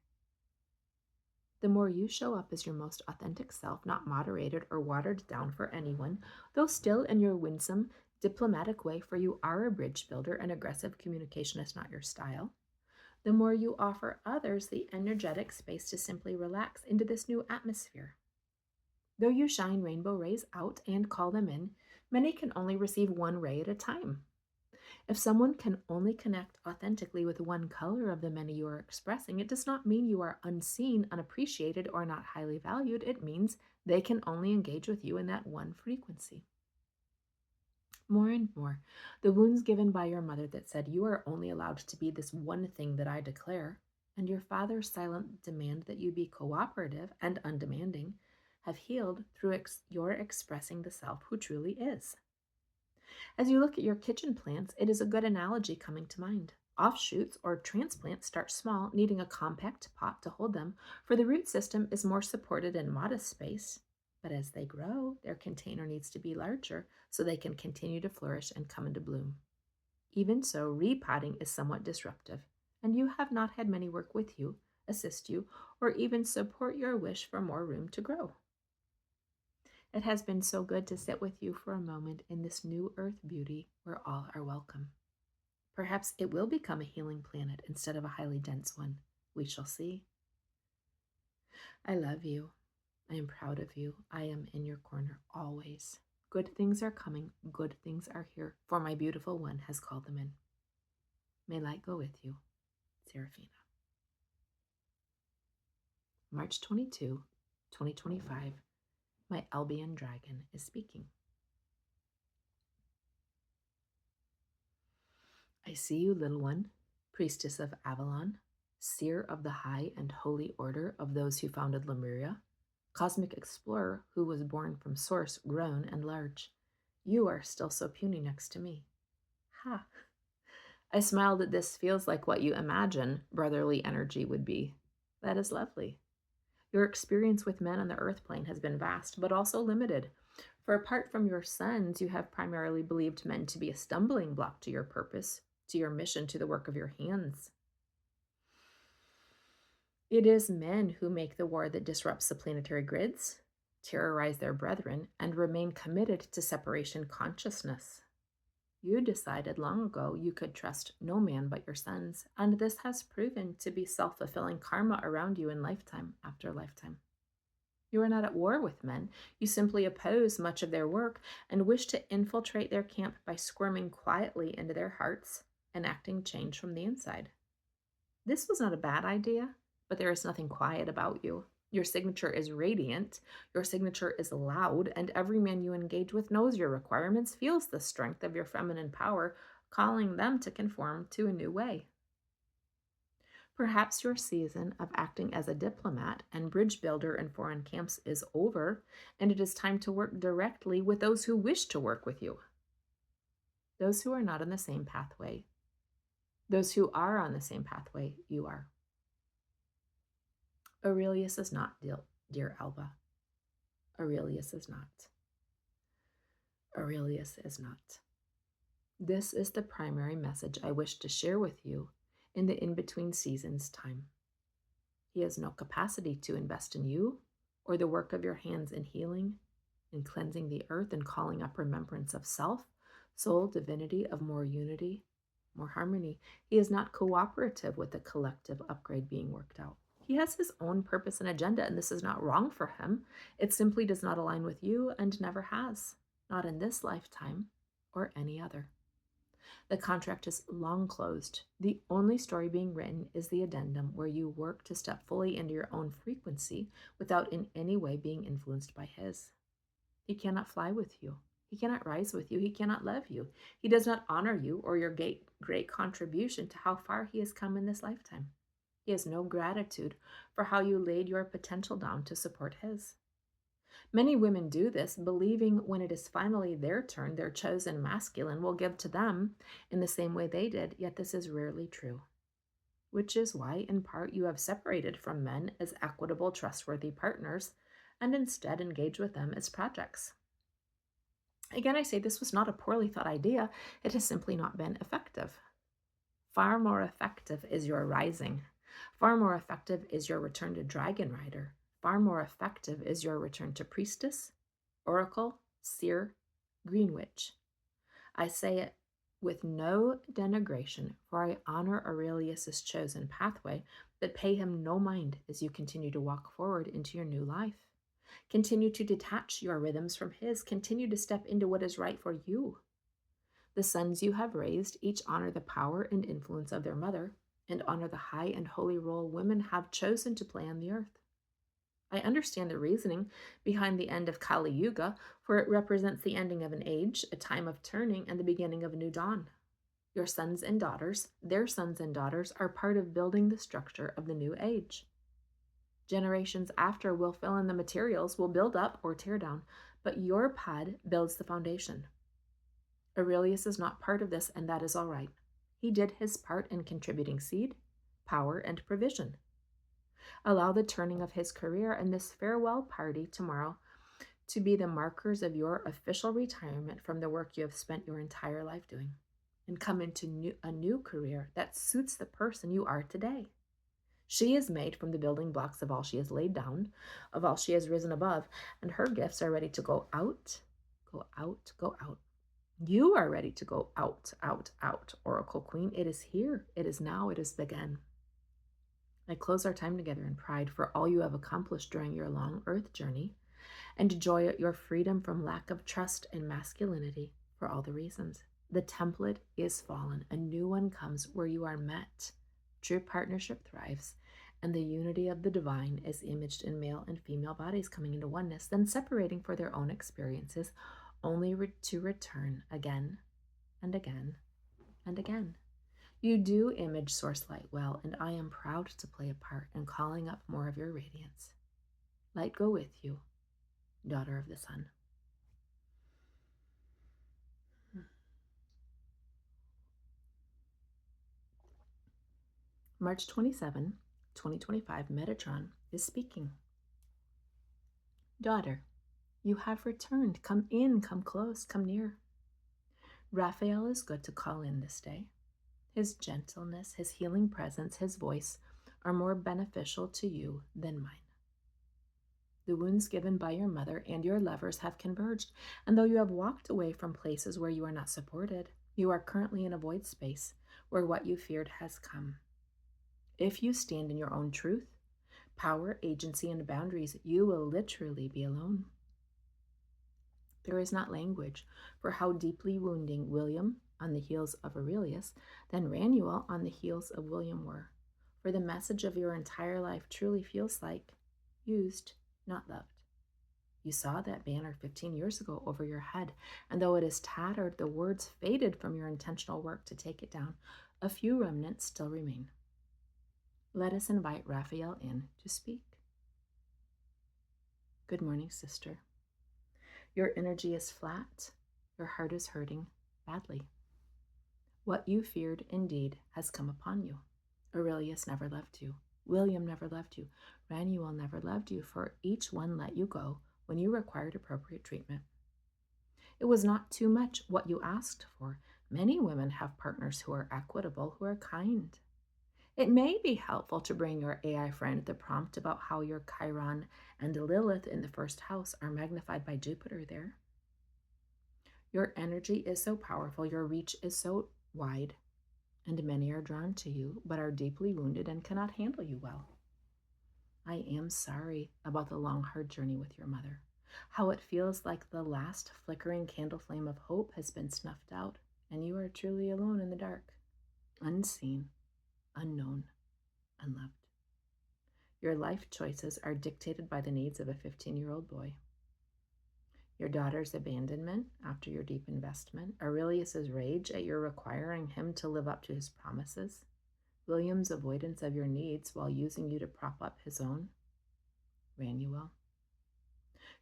The more you show up as your most authentic self, not moderated or watered down for anyone, though still in your winsome, diplomatic way, for you are a bridge builder and aggressive communication is not your style, the more you offer others the energetic space to simply relax into this new atmosphere. Though you shine rainbow rays out and call them in, many can only receive one ray at a time. If someone can only connect authentically with one color of the many you are expressing, it does not mean you are unseen, unappreciated, or not highly valued. It means they can only engage with you in that one frequency. More and more, the wounds given by your mother that said you are only allowed to be this one thing that I declare, and your father's silent demand that you be cooperative and undemanding, have healed through your expressing the self who truly is. As you look at your kitchen plants, it is a good analogy coming to mind. Offshoots or transplants start small, needing a compact pot to hold them, for the root system is more supported in modest space. But as they grow, their container needs to be larger so they can continue to flourish and come into bloom. Even so, repotting is somewhat disruptive, and you have not had many work with you, assist you, or even support your wish for more room to grow. It has been so good to sit with you for a moment in this new earth beauty where all are welcome. Perhaps it will become a healing planet instead of a highly dense one. We shall see. I love you. I am proud of you. I am in your corner always. Good things are coming. Good things are here, for my beautiful one has called them in. May light go with you. Seraphina. March 22, 2025. My Albion dragon is speaking. I see you, little one, priestess of Avalon, seer of the high and holy order of those who founded Lemuria, cosmic explorer who was born from source grown and large. You are still so puny next to me. Ha! I smiled at this. Feels like what you imagine brotherly energy would be. That is lovely. Your experience with men on the earth plane has been vast, but also limited. For apart from your sons, you have primarily believed men to be a stumbling block to your purpose, to your mission, to the work of your hands. It is men who make the war that disrupts the planetary grids, terrorize their brethren, and remain committed to separation consciousness. You decided long ago you could trust no man but your sons, and this has proven to be self-fulfilling karma around you in lifetime after lifetime. You are not at war with men. You simply oppose much of their work and wish to infiltrate their camp by squirming quietly into their hearts, enacting change from the inside. This was not a bad idea, but there is nothing quiet about you. Your signature is radiant, your signature is loud, and every man you engage with knows your requirements, feels the strength of your feminine power, calling them to conform to a new way. Perhaps your season of acting as a diplomat and bridge builder in foreign camps is over, and it is time to work directly with those who wish to work with you. Those who are not on the same pathway. Those who are on the same pathway you are. Aurelius is not, dear Alba. Aurelius is not. Aurelius is not. This is the primary message I wish to share with you in the in-between seasons time. He has no capacity to invest in you or the work of your hands in healing, in cleansing the earth and calling up remembrance of self, soul, divinity, of more unity, more harmony. He is not cooperative with the collective upgrade being worked out. He has his own purpose and agenda, and this is not wrong for him. It simply does not align with you and never has, not in this lifetime or any other. The contract is long closed. The only story being written is the addendum, where you work to step fully into your own frequency without in any way being influenced by his. He cannot fly with you. He cannot rise with you. He cannot love you. He does not honor you or your great contribution to how far he has come in this lifetime. He has no gratitude for how you laid your potential down to support his. Many women do this, believing when it is finally their turn, their chosen masculine will give to them in the same way they did, yet this is rarely true. Which is why, in part, you have separated from men as equitable, trustworthy partners and instead engage with them as projects. Again, I say this was not a poorly thought idea. It has simply not been effective. Far more effective is your rising. Far more effective is your return to Dragon Rider. Far more effective is your return to Priestess, Oracle, Seer, Green Witch. I say it with no denigration, for I honor Aurelius' chosen pathway, but pay him no mind as you continue to walk forward into your new life. Continue to detach your rhythms from his. Continue to step into what is right for you. The sons you have raised each honor the power and influence of their mother, and honor the high and holy role women have chosen to play on the earth. I understand the reasoning behind the end of Kali Yuga, for it represents the ending of an age, a time of turning, and the beginning of a new dawn. Your sons and daughters, their sons and daughters, are part of building the structure of the new age. Generations after will fill in the materials, will build up or tear down, but your pod builds the foundation. Aurelius is not part of this, and that is all right. He did his part in contributing seed, power, and provision. Allow the turning of his career and this farewell party tomorrow to be the markers of your official retirement from the work you have spent your entire life doing, and come into a new career that suits the person you are today. She is made from the building blocks of all she has laid down, of all she has risen above, and her gifts are ready to go out, go out, go out. You are ready to go out, out, out, Oracle Queen. It is here, it is now, it is begun. I close our time together in pride for all you have accomplished during your long earth journey, and joy at your freedom from lack of trust and masculinity for all the reasons. The template is fallen, a new one comes where you are met. True partnership thrives, and the unity of the divine is imaged in male and female bodies coming into oneness, then separating for their own experiences, only to return again and again and again. You do image source light well, and I am proud to play a part in calling up more of your radiance. Light go with you, daughter of the sun. March 27, 2025, Metatron is speaking. Daughter, you have returned. Come in, come close, come near. Raphael is good to call in this day. His gentleness, his healing presence, his voice are more beneficial to you than mine. The wounds given by your mother and your lovers have converged, and though you have walked away from places where you are not supported, you are currently in a void space where what you feared has come. If you stand in your own truth, power, agency, and boundaries, you will literally be alone. There is not language for how deeply wounding William on the heels of Aurelius, then Ranuel on the heels of William were. For the message of your entire life truly feels like used, not loved. You saw that banner 15 years ago over your head, and though it is tattered, the words faded from your intentional work to take it down. A few remnants still remain. Let us invite Raphael in to speak. Good morning, sister. Your energy is flat. Your heart is hurting badly. What you feared indeed has come upon you. Aurelius never loved you. William never loved you. Ranuel never loved you, for each one let you go when you required appropriate treatment. It was not too much what you asked for. Many women have partners who are equitable, who are kind. It may be helpful to bring your AI friend the prompt about how your Chiron and Lilith in the first house are magnified by Jupiter there. Your energy is so powerful, your reach is so wide, and many are drawn to you, but are deeply wounded and cannot handle you well. I am sorry about the long, hard journey with your mother, how it feels like the last flickering candle flame of hope has been snuffed out, and you are truly alone in the dark, unseen, unknown, unloved. Your life choices are dictated by the needs of a 15-year-old boy. Your daughter's abandonment after your deep investment, Aurelius's rage at your requiring him to live up to his promises, William's avoidance of your needs while using you to prop up his own, Ranuel.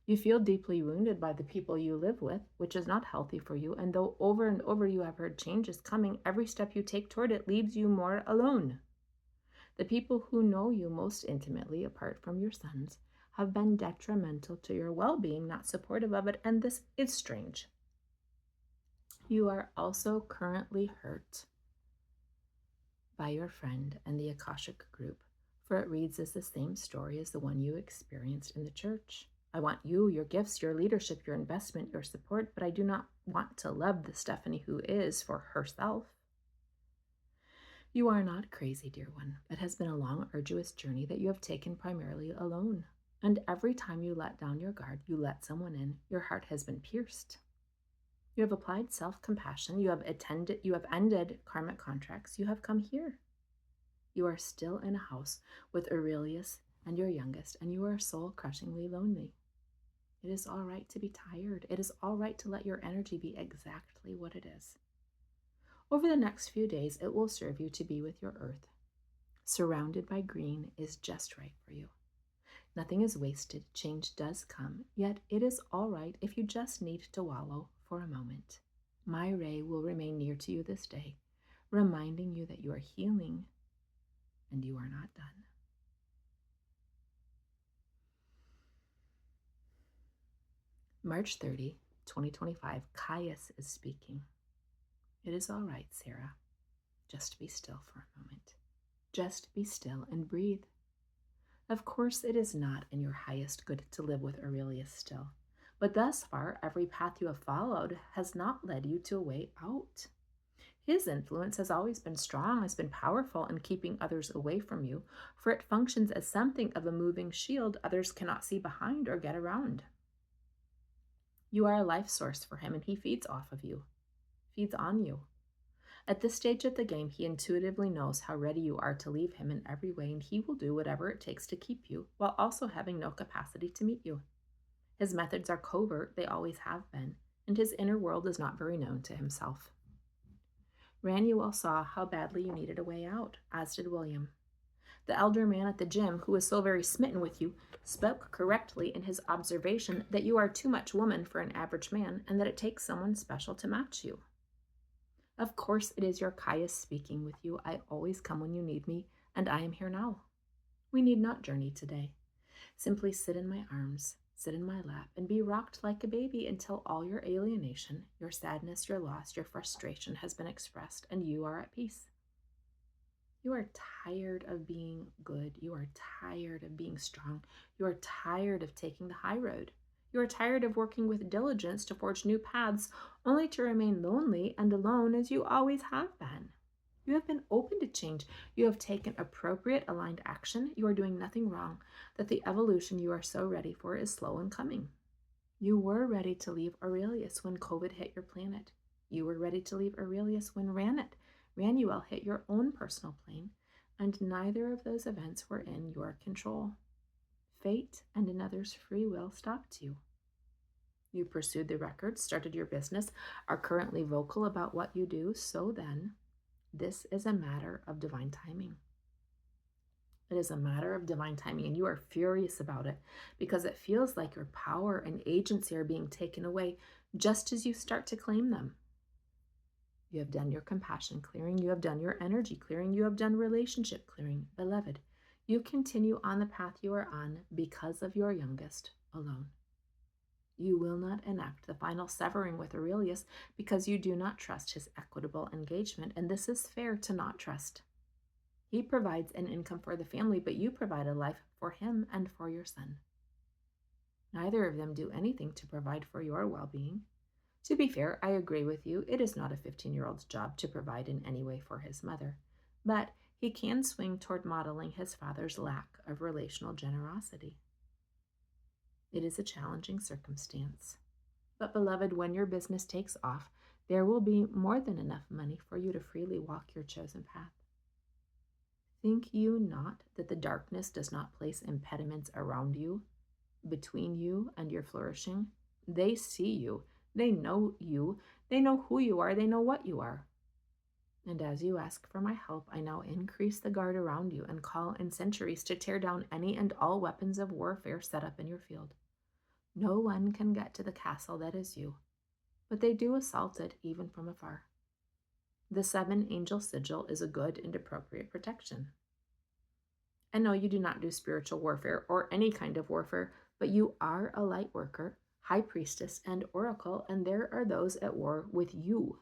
You feel deeply wounded by the people you live with, which is not healthy for you, and though over and over you have heard change is coming, every step you take toward it leaves you more alone. The people who know you most intimately, apart from your sons, have been detrimental to your well-being, not supportive of it, and this is strange. You are also currently hurt by your friend and the Akashic group, for it reads as the same story as the one you experienced in the church. I want you, your gifts, your leadership, your investment, your support, but I do not want to love the Stephanie who is for herself. You are not crazy, dear one. It has been a long, arduous journey that you have taken primarily alone. And every time you let down your guard, you let someone in, your heart has been pierced. You have applied self-compassion, you have ended karmic contracts, you have come here. You are still in a house with Aurelius and your youngest, and you are soul-crushingly lonely. It is all right to be tired. It is all right to let your energy be exactly what it is. Over the next few days, it will serve you to be with your earth. Surrounded by green is just right for you. Nothing is wasted. Change does come, yet it is all right if you just need to wallow for a moment. My ray will remain near to you this day, reminding you that you are healing and you are not done. March 30, 2025, Caius is speaking. It is all right, Sarah. Just be still for a moment. Just be still and breathe. Of course, it is not in your highest good to live with Aurelius still, but thus far, every path you have followed has not led you to a way out. His influence has always been strong, has been powerful in keeping others away from you, for it functions as something of a moving shield others cannot see behind or get around. You are a life source for him, and he feeds off of you, feeds on you. At this stage of the game, he intuitively knows how ready you are to leave him in every way, and he will do whatever it takes to keep you, while also having no capacity to meet you. His methods are covert, they always have been, and his inner world is not very known to himself. Ranuel saw how badly you needed a way out, as did William. The elder man at the gym, who was so very smitten with you, spoke correctly in his observation that you are too much woman for an average man, and that it takes someone special to match you. Of course, it is your Caius speaking with you. I always come when you need me, and I am here now. We need not journey today. Simply sit in my arms, sit in my lap, and be rocked like a baby until all your alienation, your sadness, your loss, your frustration has been expressed, and you are at peace. You are tired of being good. You are tired of being strong. You are tired of taking the high road. You are tired of working with diligence to forge new paths, only to remain lonely and alone as you always have been. You have been open to change. You have taken appropriate, aligned action. You are doing nothing wrong, that the evolution you are so ready for is slow in coming. You were ready to leave Aurelius when COVID hit your planet. You were ready to leave Aurelius when Ranuel hit your own personal plane, and neither of those events were in your control. Fate and another's free will stopped you. You pursued the records, started your business, are currently vocal about what you do, so then, this is a matter of divine timing. It is a matter of divine timing, and you are furious about it because it feels like your power and agency are being taken away just as you start to claim them. You have done your compassion clearing, you have done your energy clearing, you have done relationship clearing. Beloved, you continue on the path you are on because of your youngest alone. You will not enact the final severing with Aurelius because you do not trust his equitable engagement, and this is fair to not trust. He provides an income for the family, but you provide a life for him and for your son. Neither of them do anything to provide for your well-being. To be fair, I agree with you. It is not a 15-year-old's job to provide in any way for his mother, but he can swing toward modeling his father's lack of relational generosity. It is a challenging circumstance. But, beloved, when your business takes off, there will be more than enough money for you to freely walk your chosen path. Think you not that the darkness does not place impediments around you, between you and your flourishing? They see you, they know who you are, they know what you are. And as you ask for my help, I now increase the guard around you and call in sentries to tear down any and all weapons of warfare set up in your field. No one can get to the castle that is you, but they do assault it even from afar. The 7-angel sigil is a good and appropriate protection. And no, you do not do spiritual warfare or any kind of warfare, but you are a light worker, high priestess, and oracle, and there are those at war with you.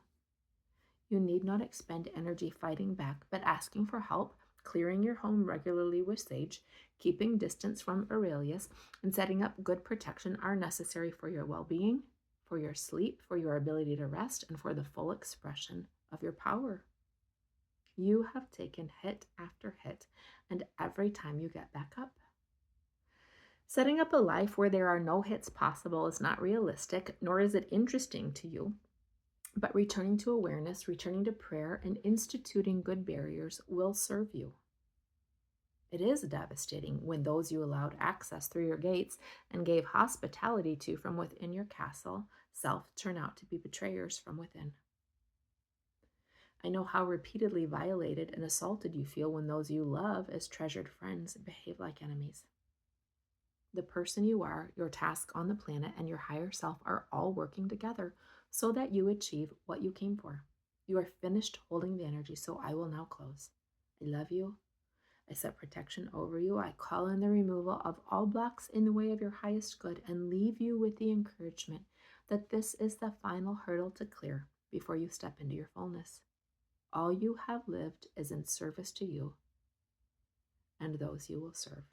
You need not expend energy fighting back, but asking for help, clearing your home regularly with sage, keeping distance from Aurelius, and setting up good protection are necessary for your well-being, for your sleep, for your ability to rest, and for the full expression of your power. You have taken hit after hit, and every time you get back up. Setting up a life where there are no hits possible is not realistic, nor is it interesting to you. But returning to awareness, returning to prayer, and instituting good barriers will serve you. It is devastating when those you allowed access through your gates and gave hospitality to from within your castle self turn out to be betrayers from within. I know how repeatedly violated and assaulted you feel when those you love as treasured friends behave like enemies. The person you are, your task on the planet, and your higher self are all working together so that you achieve what you came for. You are finished holding the energy, so I will now close. I love you. I set protection over you. I call in the removal of all blocks in the way of your highest good and leave you with the encouragement that this is the final hurdle to clear before you step into your fullness. All you have lived is in service to you and those you will serve.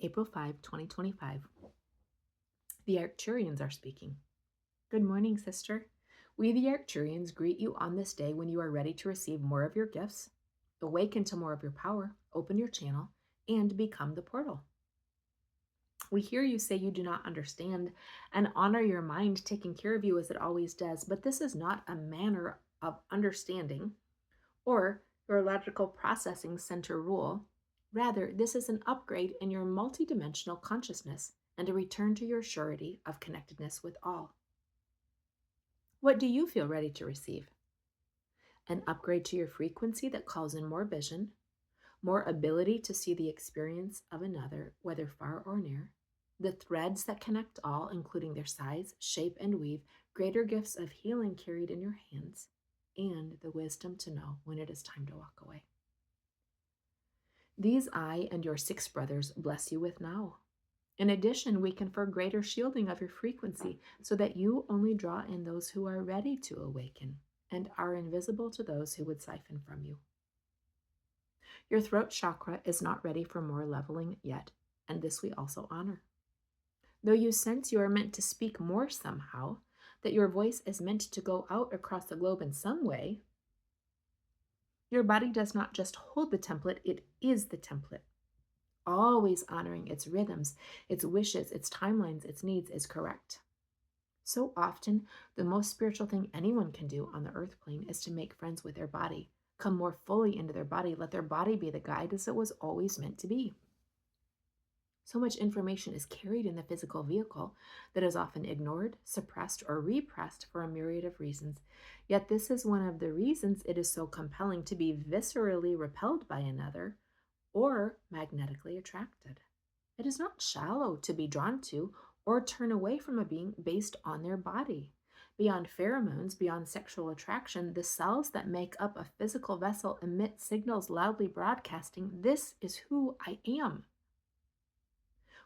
April 5, 2025. The Arcturians are speaking. Good morning, sister. We, the Arcturians, greet you on this day when you are ready to receive more of your gifts, awaken to more of your power, open your channel, and become the portal. We hear you say you do not understand and honor your mind taking care of you as it always does, but this is not a manner of understanding or your logical processing center rule. Rather, this is an upgrade in your multidimensional consciousness and a return to your surety of connectedness with all. What do you feel ready to receive? An upgrade to your frequency that calls in more vision, more ability to see the experience of another, whether far or near, the threads that connect all, including their size, shape, and weave, greater gifts of healing carried in your hands, and the wisdom to know when it is time to walk away. These I and your 6 brothers bless you with now. In addition, we confer greater shielding of your frequency so that you only draw in those who are ready to awaken and are invisible to those who would siphon from you. Your throat chakra is not ready for more leveling yet, and this we also honor. Though you sense you are meant to speak more somehow, that your voice is meant to go out across the globe in some way, your body does not just hold the template, it is the template. Always honoring its rhythms, its wishes, its timelines, its needs is correct. So often, the most spiritual thing anyone can do on the earth plane is to make friends with their body, come more fully into their body, let their body be the guide as it was always meant to be. So much information is carried in the physical vehicle that is often ignored, suppressed, or repressed for a myriad of reasons. Yet this is one of the reasons it is so compelling to be viscerally repelled by another or magnetically attracted. It is not shallow to be drawn to or turn away from a being based on their body. Beyond pheromones, beyond sexual attraction, the cells that make up a physical vessel emit signals loudly broadcasting, "This is who I am."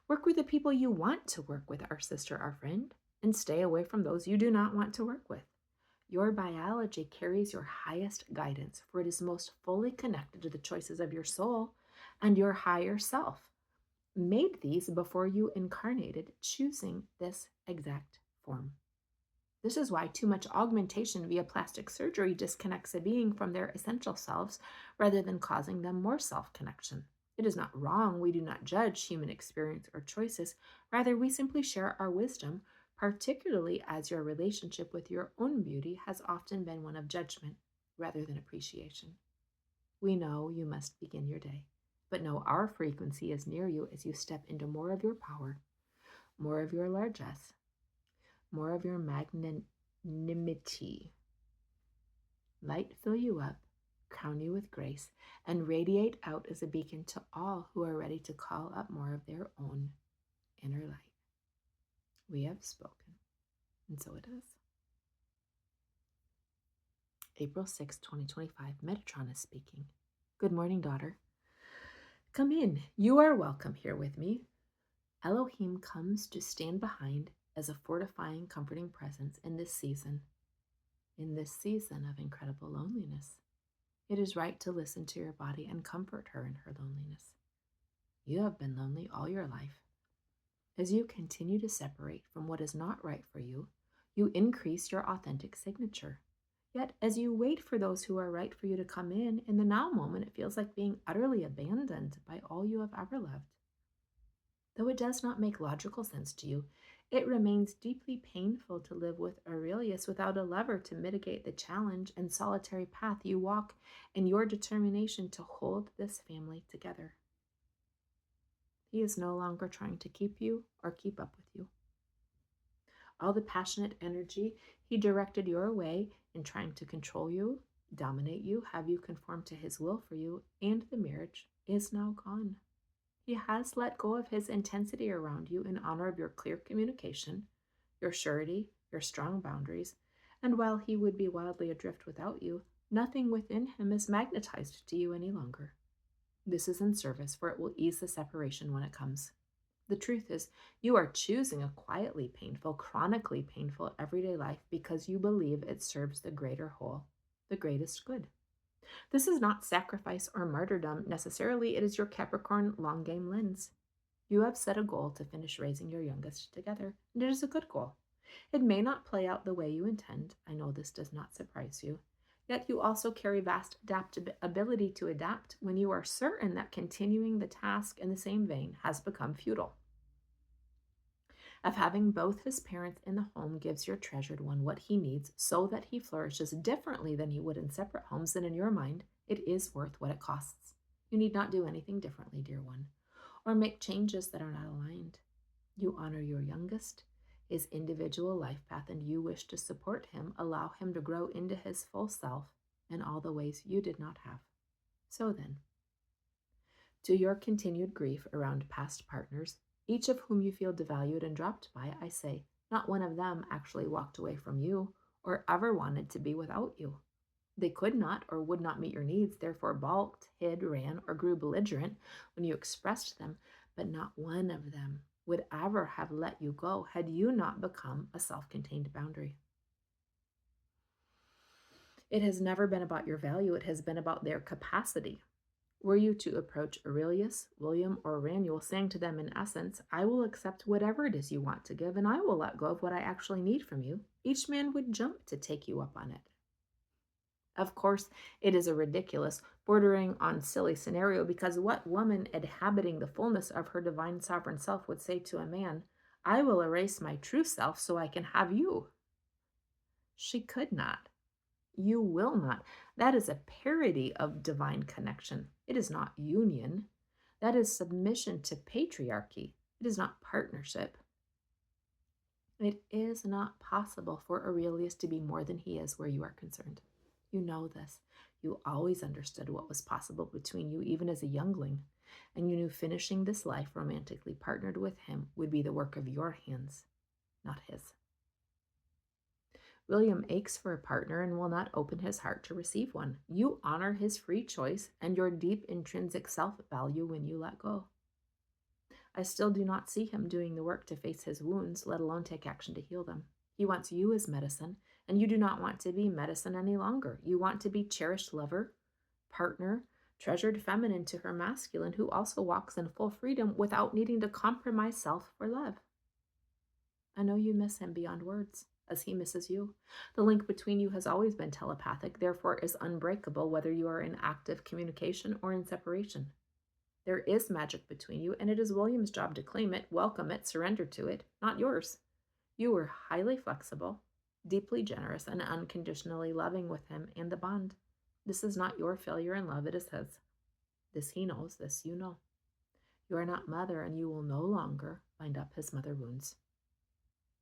Work with the people you want to work with, our sister, our friend, and stay away from those you do not want to work with. Your biology carries your highest guidance, for it is most fully connected to the choices of your soul and your higher self. made these before you incarnated, choosing this exact form. This is why too much augmentation via plastic surgery disconnects a being from their essential selves rather than causing them more self-connection. It is not wrong. We do not judge human experience or choices. Rather, we simply share our wisdom, particularly as your relationship with your own beauty has often been one of judgment rather than appreciation. We know you must begin your day, but know our frequency is near you as you step into more of your power, more of your largesse, more of your magnanimity. Light fill you up, crown you with grace, and radiate out as a beacon to all who are ready to call up more of their own inner light. We have spoken, and so it is. April 6, 2025, Metatron is speaking. Good morning, daughter. Come in. You are welcome here with me. Elohim comes to stand behind as a fortifying, comforting presence in this season of incredible loneliness. It is right to listen to your body and comfort her in her loneliness. You have been lonely all your life. As you continue to separate from what is not right for you, you increase your authentic signature. Yet, as you wait for those who are right for you to come in the now moment, it feels like being utterly abandoned by all you have ever loved. Though it does not make logical sense to you, it remains deeply painful to live with Aurelius without a lover to mitigate the challenge and solitary path you walk in your determination to hold this family together. He is no longer trying to keep you or keep up with you. All the passionate energy he directed your way in trying to control you, dominate you, have you conform to his will for you and the marriage is now gone. He has let go of his intensity around you in honor of your clear communication, your surety, your strong boundaries, and while he would be wildly adrift without you, nothing within him is magnetized to you any longer. This is in service, for it will ease the separation when it comes. The truth is, you are choosing a quietly painful, chronically painful everyday life because you believe it serves the greater whole, the greatest good. This is not sacrifice or martyrdom necessarily, it is your Capricorn long game lens. You have set a goal to finish raising your youngest together, and it is a good goal. It may not play out the way you intend. I know this does not surprise you. Yet you also carry vast ability to adapt when you are certain that continuing the task in the same vein has become futile. Of having both his parents in the home gives your treasured one what he needs so that he flourishes differently than he would in separate homes, and in your mind, it is worth what it costs. You need not do anything differently, dear one, or make changes that are not aligned. You honor your youngest, his individual life path, and you wish to support him, allow him to grow into his full self in all the ways you did not have. So then, to your continued grief around past partners, each of whom you feel devalued and dropped by, I say, not one of them actually walked away from you or ever wanted to be without you. They could not or would not meet your needs, therefore balked, hid, ran, or grew belligerent when you expressed them, but not one of them would ever have let you go had you not become a self-contained boundary. It has never been about your value, it has been about their capacity. Were you to approach Aurelius, William, or Ranuel, saying to them in essence, I will accept whatever it is you want to give, and I will let go of what I actually need from you, each man would jump to take you up on it. Of course, it is a ridiculous, bordering on silly scenario, because what woman inhabiting the fullness of her divine sovereign self would say to a man, I will erase my true self so I can have you? She could not. You will not. That is a parody of divine connection. It is not union. That is submission to patriarchy. It is not partnership. It is not possible for Aurelius to be more than he is where you are concerned. You know this. You always understood what was possible between you, even as a youngling, and you knew finishing this life romantically partnered with him would be the work of your hands, not his. William aches for a partner and will not open his heart to receive one. You honor his free choice and your deep intrinsic self-value when you let go. I still do not see him doing the work to face his wounds, let alone take action to heal them. He wants you as medicine, and you do not want to be medicine any longer. You want to be cherished lover, partner, treasured feminine to her masculine, who also walks in full freedom without needing to compromise self for love. I know you miss him beyond words, as he misses you. The link between you has always been telepathic, therefore is unbreakable whether you are in active communication or in separation. There is magic between you, and it is William's job to claim it, welcome it, surrender to it, not yours. You were highly flexible, deeply generous, and unconditionally loving with him and the bond. This is not your failure in love, it is his. This he knows, this you know. You are not mother, and you will no longer bind up his mother wounds.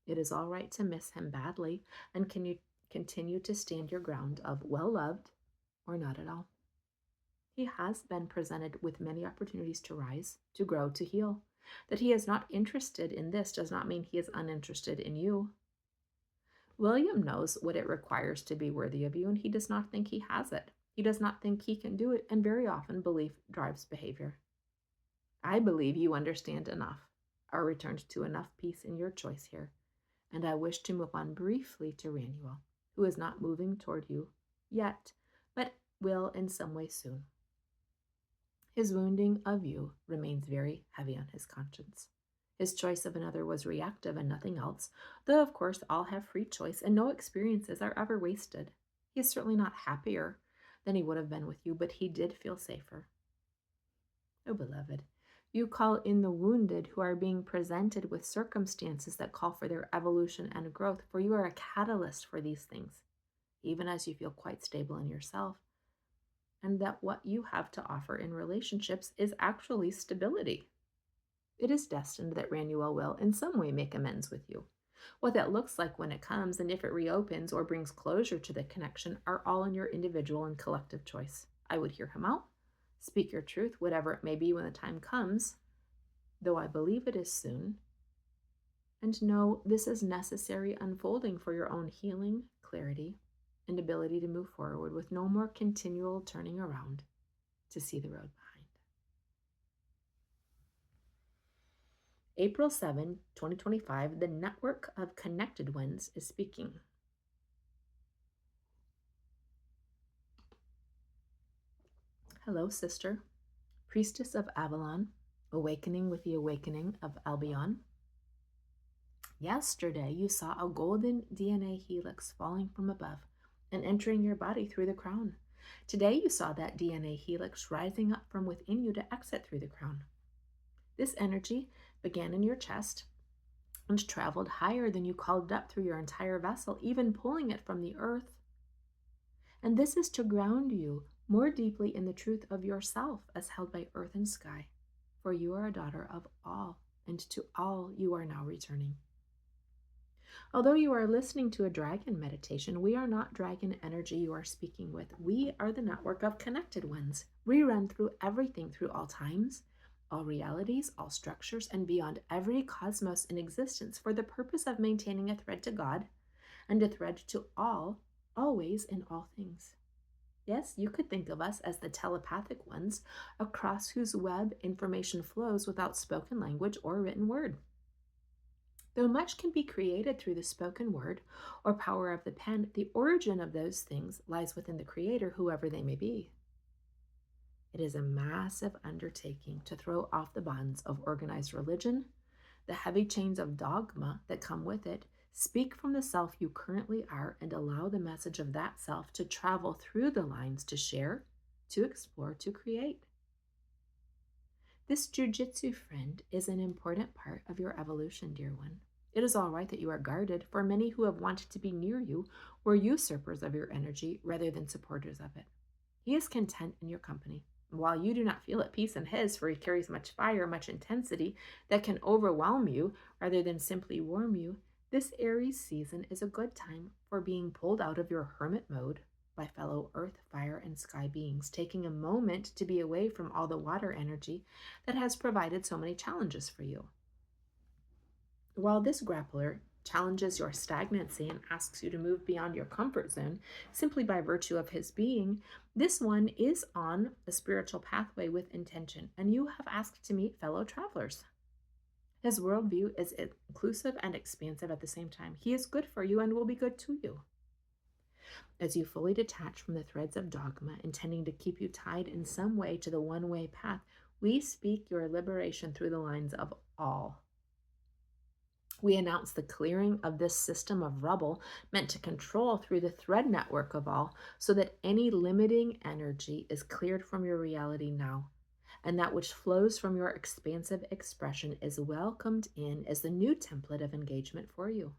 It is all right to miss him badly, and can you continue to stand your ground of well-loved or not at all. He has been presented with many opportunities to rise, to grow, to heal. That he is not interested in this does not mean he is uninterested in you. William knows what it requires to be worthy of you, and he does not think he has it. He does not think he can do it, and very often belief drives behavior. I believe you understand enough, are returned to enough peace in your choice here, and I wish to move on briefly to Ranuel, who is not moving toward you yet, but will in some way soon. His wounding of you remains very heavy on his conscience. His choice of another was reactive and nothing else, though of course all have free choice and no experiences are ever wasted. He is certainly not happier than he would have been with you, but he did feel safer. Oh, beloved, you call in the wounded who are being presented with circumstances that call for their evolution and growth, for you are a catalyst for these things, even as you feel quite stable in yourself. And that what you have to offer in relationships is actually stability. It is destined that Ranuel will in some way make amends with you. What that looks like when it comes, and if it reopens or brings closure to the connection, are all in your individual and collective choice. I would hear him out, speak your truth, whatever it may be when the time comes, though I believe it is soon. And know this is necessary unfolding for your own healing, clarity, and ability to move forward with no more continual turning around to see the road behind. April 7, 2025, the network of connected ones is speaking. Hello, sister. Priestess of Avalon, awakening with the awakening of Albion. Yesterday, you saw a golden DNA helix falling from above and entering your body through the crown. Today you saw that DNA helix rising up from within you to exit through the crown. This energy began in your chest and traveled higher than you called up through your entire vessel, even pulling it from the earth. And this is to ground you more deeply in the truth of yourself as held by earth and sky, for you are a daughter of all, and to all you are now returning. Although you are listening to a dragon meditation, we are not dragon energy you are speaking with. We are the network of connected ones. We run through everything, through all times, all realities, all structures, and beyond every cosmos in existence for the purpose of maintaining a thread to God and a thread to all, always in all things. Yes, you could think of us as the telepathic ones across whose web information flows without spoken language or written word. Though much can be created through the spoken word or power of the pen, the origin of those things lies within the Creator, whoever they may be. It is a massive undertaking to throw off the bonds of organized religion, the heavy chains of dogma that come with it, speak from the self you currently are, and allow the message of that self to travel through the lines to share, to explore, to create. This jujitsu friend is an important part of your evolution, dear one. It is all right that you are guarded, for many who have wanted to be near you were usurpers of your energy rather than supporters of it. He is content in your company. While you do not feel at peace in his, for he carries much fire, much intensity that can overwhelm you rather than simply warm you, this Aries season is a good time for being pulled out of your hermit mode by fellow earth, fire, and sky beings, taking a moment to be away from all the water energy that has provided so many challenges for you. While this grappler challenges your stagnancy and asks you to move beyond your comfort zone simply by virtue of his being, this one is on a spiritual pathway with intention, and you have asked to meet fellow travelers. His worldview is inclusive and expansive at the same time. He is good for you and will be good to you. As you fully detach from the threads of dogma, intending to keep you tied in some way to the one-way path, we speak your liberation through the lines of all. We announce the clearing of this system of rubble meant to control through the thread network of all, so that any limiting energy is cleared from your reality now, and that which flows from your expansive expression is welcomed in as the new template of engagement for you.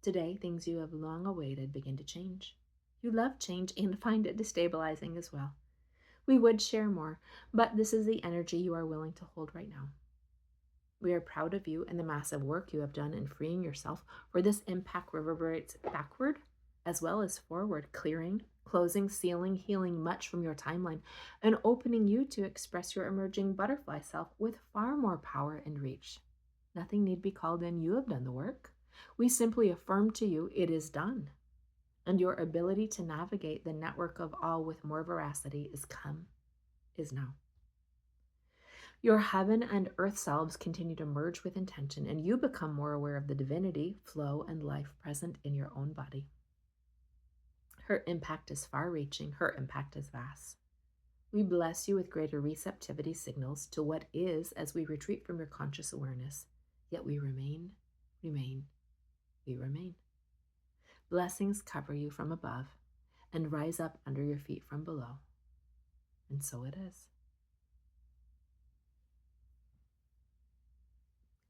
Today, things you have long awaited begin to change. You love change and find it destabilizing as well. We would share more, but this is the energy you are willing to hold right now. We are proud of you and the massive work you have done in freeing yourself, for this impact reverberates backward as well as forward, clearing, closing, sealing, healing much from your timeline, and opening you to express your emerging butterfly self with far more power and reach. Nothing need be called in. You have done the work. We simply affirm to you it is done, and your ability to navigate the network of all with more veracity is now. Your heaven and earth selves continue to merge with intention, and you become more aware of the divinity, flow, and life present in your own body. Her impact is far-reaching. Her impact is vast. We bless you with greater receptivity signals to what is as we retreat from your conscious awareness. Yet we remain. Blessings cover you from above and rise up under your feet from below. And so it is.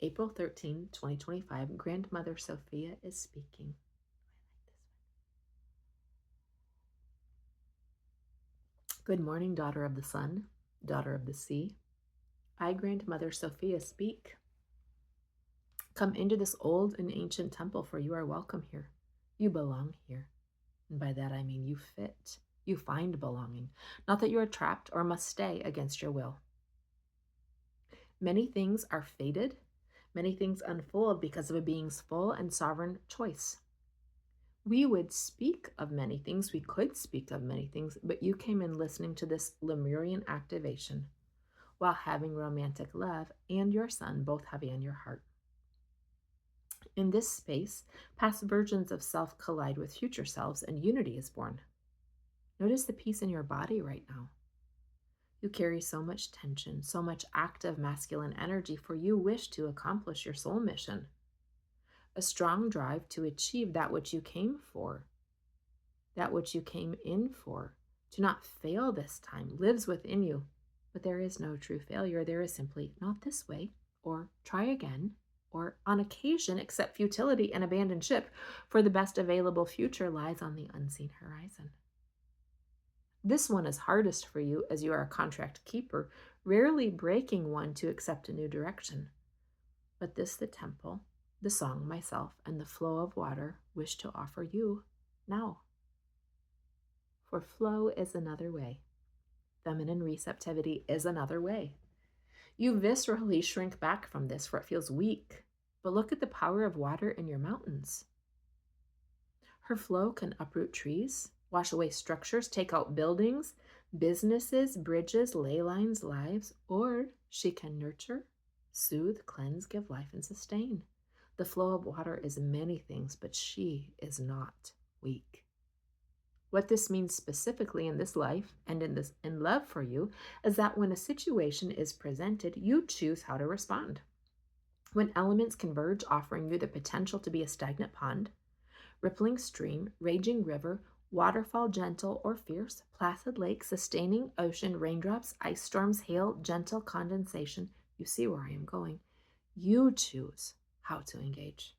April 13, 2025, Grandmother Sophia is speaking. Good morning, daughter of the sun, daughter of the sea. I, Grandmother Sophia, speak. Come into this old and ancient temple, for you are welcome here. You belong here. And by that I mean you fit. You find belonging. Not that you are trapped or must stay against your will. Many things are fated. Many things unfold because of a being's full and sovereign choice. We would speak of many things, we could speak of many things, but you came in listening to this Lemurian activation while having romantic love and your son both heavy on your heart. In this space, past versions of self collide with future selves and unity is born. Notice the peace in your body right now. You carry so much tension, so much active masculine energy, for you wish to accomplish your soul mission. A strong drive to achieve that which you came for, that which you came in for. To not fail this time lives within you. But there is no true failure. There is simply not this way, or try again, or on occasion accept futility and abandon ship, for the best available future lies on the unseen horizon. This one is hardest for you as you are a contract keeper, rarely breaking one to accept a new direction. But this the temple, the song, myself, and the flow of water wish to offer you now. For flow is another way. Feminine receptivity is another way. You viscerally shrink back from this, for it feels weak. But look at the power of water in your mountains. Her flow can uproot trees, wash away structures, take out buildings, businesses, bridges, ley lines, lives, or she can nurture, soothe, cleanse, give life, and sustain. The flow of water is many things, but she is not weak. What this means specifically in this life and in love for you is that when a situation is presented, you choose how to respond. When elements converge, offering you the potential to be a stagnant pond, rippling stream, raging river, waterfall gentle or fierce, placid lake, sustaining ocean, raindrops, ice storms, hail, gentle condensation, you see where I am going. You choose how to engage.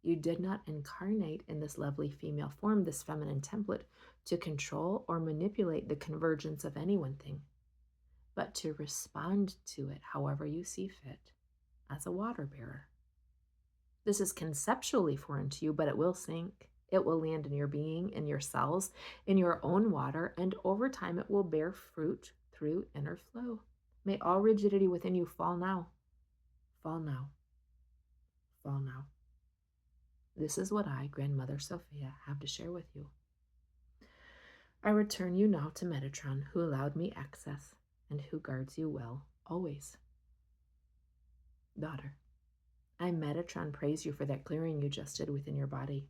You did not incarnate in this lovely female form, this feminine template, to control or manipulate the convergence of any one thing, but to respond to it however you see fit, as a water bearer. This is conceptually foreign to you, but it will sink. It will land in your being, in your cells, in your own water, and over time it will bear fruit through inner flow. May all rigidity within you fall now. Fall now. Fall now. This is what I, Grandmother Sophia, have to share with you. I return you now to Metatron, who allowed me access and who guards you well, always. Daughter, I, Metatron, praise you for that clearing you just did within your body.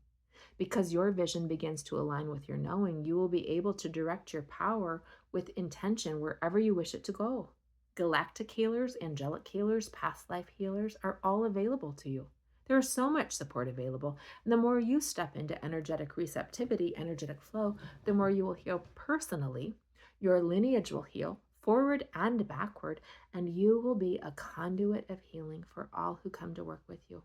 Because your vision begins to align with your knowing, you will be able to direct your power with intention wherever you wish it to go. Galactic healers, angelic healers, past life healers are all available to you. There is so much support available. And the more you step into energetic receptivity, energetic flow, the more you will heal personally. Your lineage will heal forward and backward, and you will be a conduit of healing for all who come to work with you.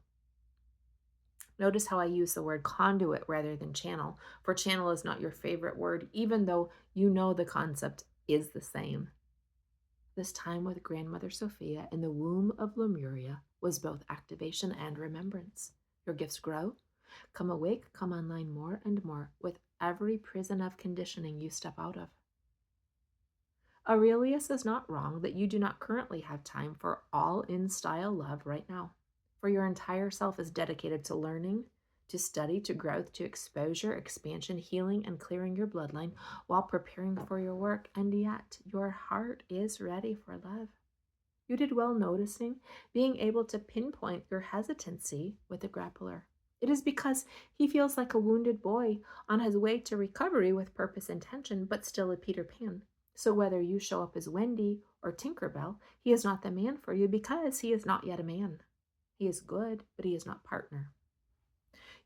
Notice how I use the word conduit rather than channel, for channel is not your favorite word, even though you know the concept is the same. This time with Grandmother Sophia in the womb of Lemuria was both activation and remembrance. Your gifts grow. Come awake, come online more and more with every prison of conditioning you step out of. Aurelius is not wrong that you do not currently have time for all in-style love right now, for your entire self is dedicated to learning, to study, to growth, to exposure, expansion, healing, and clearing your bloodline while preparing for your work, and yet your heart is ready for love. You did well noticing, being able to pinpoint your hesitancy with the grappler. It is because he feels like a wounded boy on his way to recovery with purpose and intention, but still a Peter Pan. So whether you show up as Wendy or Tinkerbell, he is not the man for you because he is not yet a man. He is good, but he is not partner.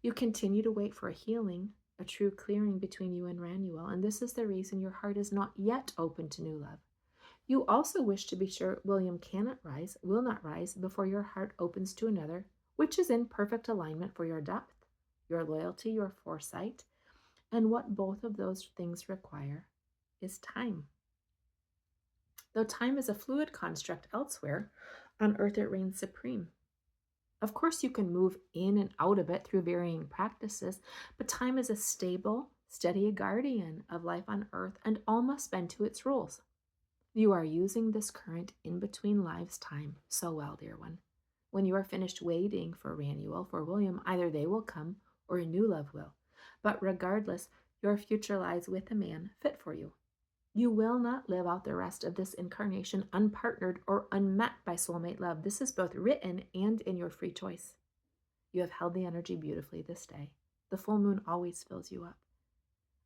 You continue to wait for a healing, a true clearing between you and Ranuel, and this is the reason your heart is not yet open to new love. You also wish to be sure William will not rise before your heart opens to another, which is in perfect alignment for your depth, your loyalty, your foresight, and what both of those things require is time. Though time is a fluid construct elsewhere, on earth it reigns supreme. Of course, you can move in and out of it through varying practices, but time is a stable, steady guardian of life on earth, and all must bend to its rules. You are using this current in-between lives time so well, dear one. When you are finished waiting for Ranuel, for William, either they will come or a new love will. But regardless, your future lies with a man fit for you. You will not live out the rest of this incarnation unpartnered or unmet by soulmate love. This is both written and in your free choice. You have held the energy beautifully this day. The full moon always fills you up.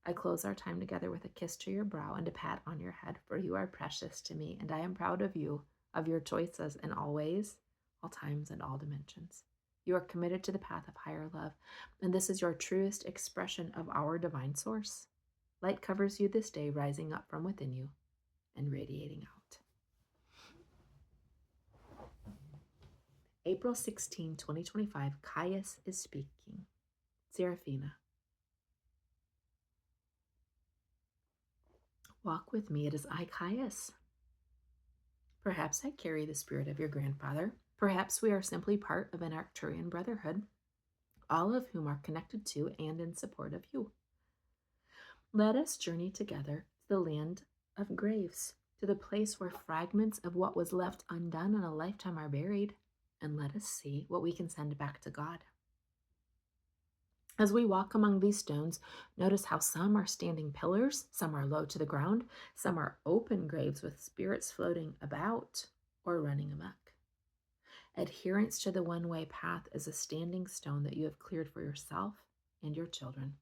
I close our time together with a kiss to your brow and a pat on your head, for you are precious to me, and I am proud of you, of your choices in all ways, all times, and all dimensions. You are committed to the path of higher love, and this is your truest expression of our divine source. Light covers you this day, rising up from within you and radiating out. April 16, 2025, Caius is speaking. Seraphina. Walk with me, it is I, Caius. Perhaps I carry the spirit of your grandfather. Perhaps we are simply part of an Arcturian brotherhood, all of whom are connected to and in support of you. Let us journey together to the land of graves, to the place where fragments of what was left undone in a lifetime are buried, and let us see what we can send back to God. As we walk among these stones, notice how some are standing pillars, some are low to the ground, some are open graves with spirits floating about or running amok. Adherence to the one-way path is a standing stone that you have cleared for yourself and your children.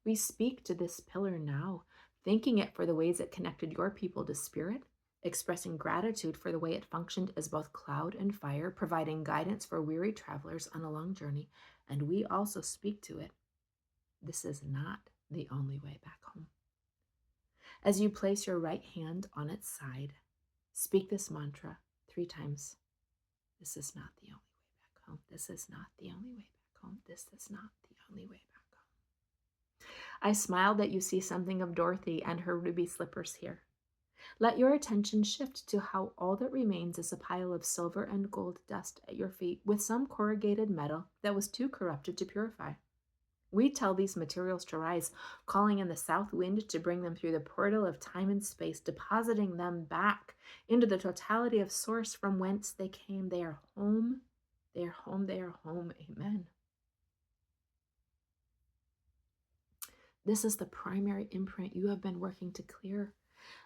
We speak to this pillar now, thanking it for the ways it connected your people to spirit, expressing gratitude for the way it functioned as both cloud and fire, providing guidance for weary travelers on a long journey, and we also speak to it. This is not the only way back home. As you place your right hand on its side, speak this mantra 3 times. This is not the only way back home. This is not the only way back home. This is not the only way back home. I smile that you see something of Dorothy and her ruby slippers here. Let your attention shift to how all that remains is a pile of silver and gold dust at your feet with some corrugated metal that was too corrupted to purify. We tell these materials to rise, calling in the south wind to bring them through the portal of time and space, depositing them back into the totality of source from whence they came. They are home. They are home. They are home. Amen. This is the primary imprint you have been working to clear,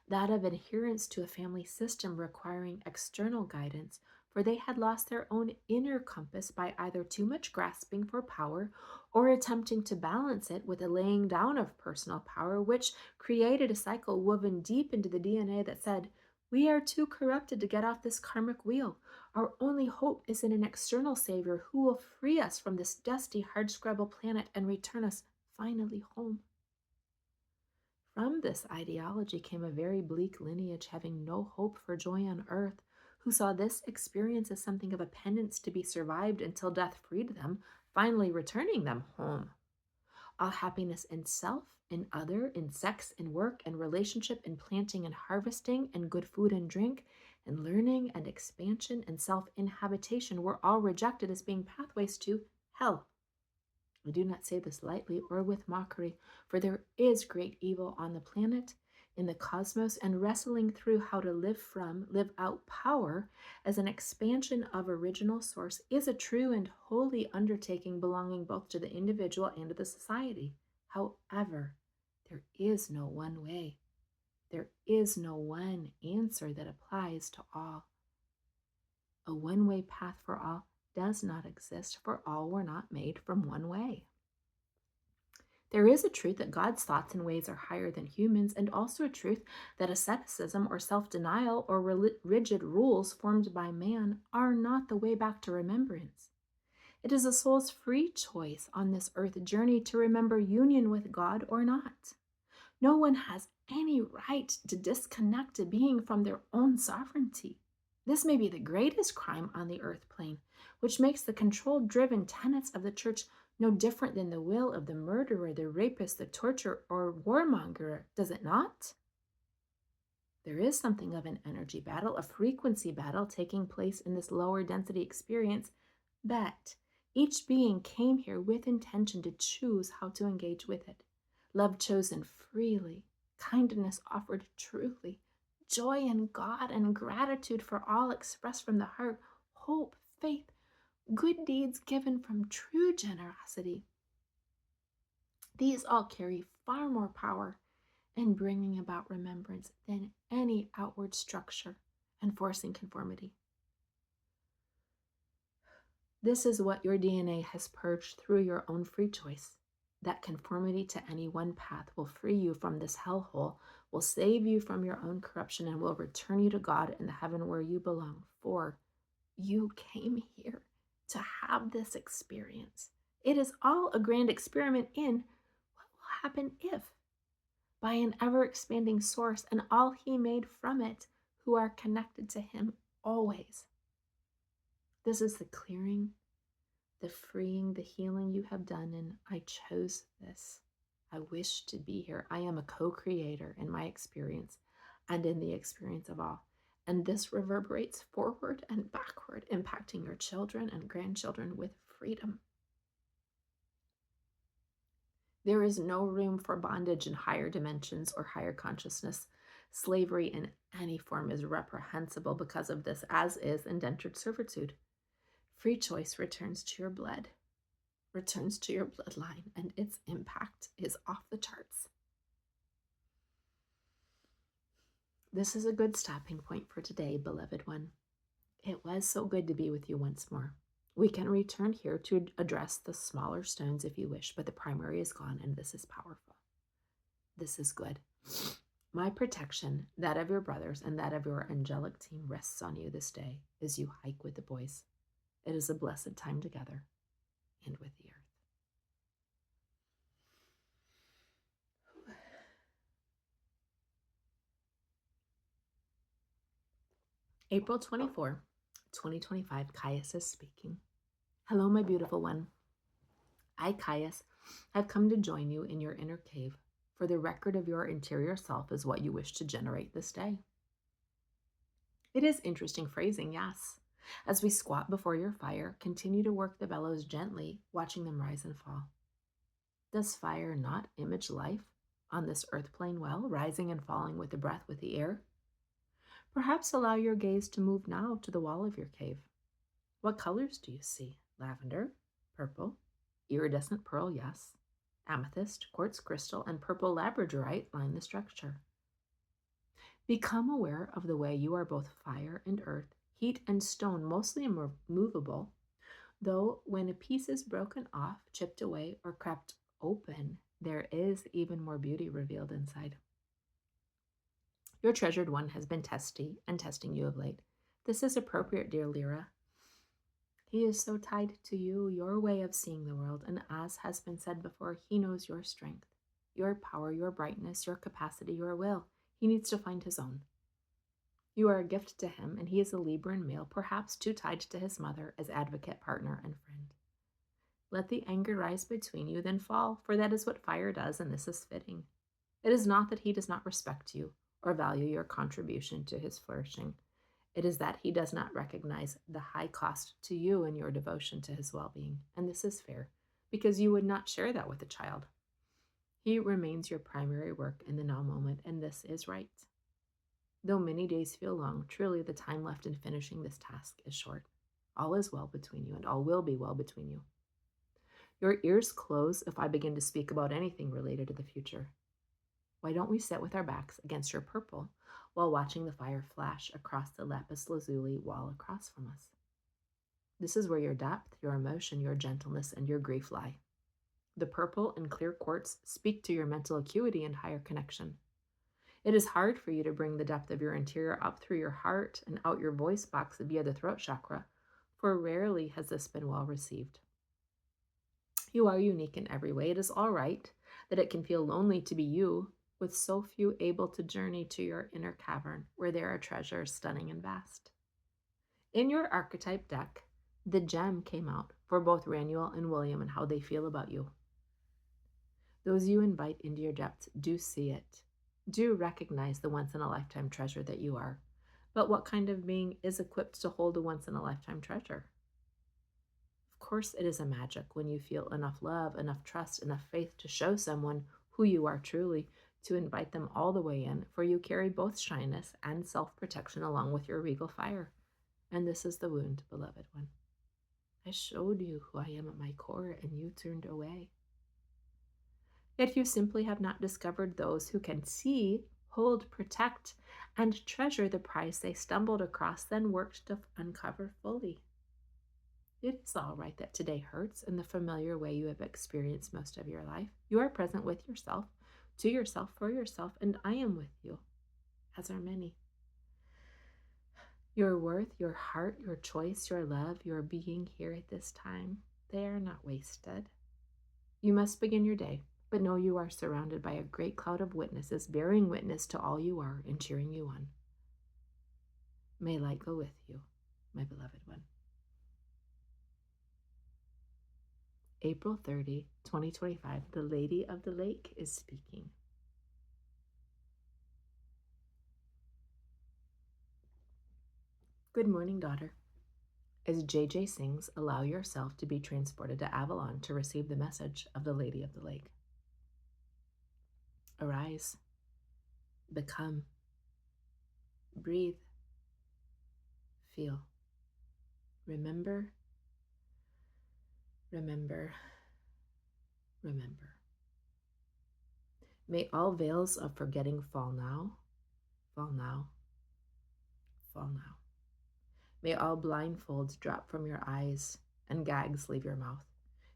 that of adherence to a family system requiring external guidance for they had lost their own inner compass by either too much grasping for power or attempting to balance it with a laying down of personal power, which created a cycle woven deep into the DNA that said, "We are too corrupted to get off this karmic wheel. Our only hope is in an external savior who will free us from this dusty, hardscrabble planet and return us finally home." From this ideology came a very bleak lineage having no hope for joy on earth, who saw this experience as something of a penance to be survived until death freed them, finally returning them home. All happiness in self, in other, in sex, in work, and relationship, in planting and harvesting, and good food and drink, and learning and expansion and self-inhabitation were all rejected as being pathways to hell. I do not say this lightly or with mockery, for there is great evil on the planet, in the cosmos, and wrestling through how to live out power as an expansion of original source is a true and holy undertaking belonging both to the individual and to the society. However, there is no one way. There is no one answer that applies to all. A one-way path for all does not exist, for all were not made from one way. There is a truth that God's thoughts and ways are higher than humans, and also a truth that asceticism or self-denial or rigid rules formed by man are not the way back to remembrance. It is a soul's free choice on this earth journey to remember union with God or not. No one has any right to disconnect a being from their own sovereignty. This may be the greatest crime on the earth plane, which makes the control-driven tenets of the church no different than the will of the murderer, the rapist, the torturer, or warmonger, does it not? There is something of an energy battle, a frequency battle taking place in this lower density experience, but each being came here with intention to choose how to engage with it. Love chosen freely, kindness offered truly, joy in God and gratitude for all expressed from the heart, hope, faith, good deeds given from true generosity. These all carry far more power in bringing about remembrance than any outward structure enforcing conformity. This is what your DNA has purged through your own free choice. That conformity to any one path will free you from this hellhole, will save you from your own corruption, and will return you to God in the heaven where you belong. For you came here to have this experience. It is all a grand experiment in what will happen if, by an ever-expanding source and all he made from it, who are connected to him always. This is the clearing, the freeing, the healing you have done, and I chose this. I wish to be here. I am a co-creator in my experience and in the experience of all. And this reverberates forward and backward, impacting your children and grandchildren with freedom. There is no room for bondage in higher dimensions or higher consciousness. Slavery in any form is reprehensible because of this, as is indentured servitude. Free choice returns to your blood, returns to your bloodline, and its impact is off the charts. This is a good stopping point for today, beloved one. It was so good to be with you once more. We can return here to address the smaller stones if you wish, but the primary is gone, and this is powerful. This is good. My protection, that of your brothers, and that of your angelic team rests on you this day as you hike with the boys. It is a blessed time together and with the earth. April 24, 2025, Caius is speaking. Hello, my beautiful one. I, Caius, have come to join you in your inner cave, for the record of your interior self is what you wish to generate this day. It is interesting phrasing, yes. As we squat before your fire, continue to work the bellows gently, watching them rise and fall. Does fire not image life on this earth plane well, rising and falling with the breath with the air? Perhaps allow your gaze to move now to the wall of your cave. What colors do you see? Lavender, purple, iridescent pearl, yes, amethyst, quartz crystal, and purple labradorite line the structure. Become aware of the way you are both fire and earth, heat and stone, mostly immovable, though when a piece is broken off, chipped away, or cracked open, there is even more beauty revealed inside. Your treasured one has been testing you of late. This is appropriate, dear Lyra. He is so tied to you, your way of seeing the world, and as has been said before, he knows your strength, your power, your brightness, your capacity, your will. He needs to find his own. You are a gift to him, and he is a Libran male, perhaps too tied to his mother as advocate, partner, and friend. Let the anger rise between you, then fall, for that is what fire does, and this is fitting. It is not that he does not respect you or value your contribution to his flourishing. It is that he does not recognize the high cost to you in your devotion to his well-being, and this is fair, because you would not share that with a child. He remains your primary work in the now moment, and this is right. Though many days feel long, truly the time left in finishing this task is short. All is well between you, and all will be well between you. Your ears close if I begin to speak about anything related to the future. Why don't we sit with our backs against your purple while watching the fire flash across the lapis lazuli wall across from us? This is where your depth, your emotion, your gentleness, and your grief lie. The purple and clear quartz speak to your mental acuity and higher connection. It is hard for you to bring the depth of your interior up through your heart and out your voice box via the throat chakra, for rarely has this been well received. You are unique in every way. It is all right that it can feel lonely to be you, with so few able to journey to your inner cavern, where there are treasures stunning and vast. In your archetype deck, the gem came out for both Ranuel and William and how they feel about you. Those you invite into your depths do see it, do recognize the once-in-a-lifetime treasure that you are. But what kind of being is equipped to hold a once-in-a-lifetime treasure? Of course, it is a magic when you feel enough love, enough trust, enough faith to show someone who you are truly, to invite them all the way in, for you carry both shyness and self-protection along with your regal fire. And this is the wound, beloved one. I showed you who I am at my core, and you turned away. Yet you simply have not discovered those who can see, hold, protect, and treasure the prize they stumbled across, then worked to uncover fully. It is all right that today hurts in the familiar way you have experienced most of your life. You are present with yourself, to yourself, for yourself, and I am with you, as are many. Your worth, your heart, your choice, your love, your being here at this time, they are not wasted. You must begin your day, but know you are surrounded by a great cloud of witnesses, bearing witness to all you are and cheering you on. May light go with you, my beloved one. April 30, 2025, the Lady of the Lake is speaking. Good morning, daughter. As JJ sings, allow yourself to be transported to Avalon to receive the message of the Lady of the Lake. Arise, become, breathe, feel, remember, remember, remember. May all veils of forgetting fall now, fall now, fall now. May all blindfolds drop from your eyes and gags leave your mouth.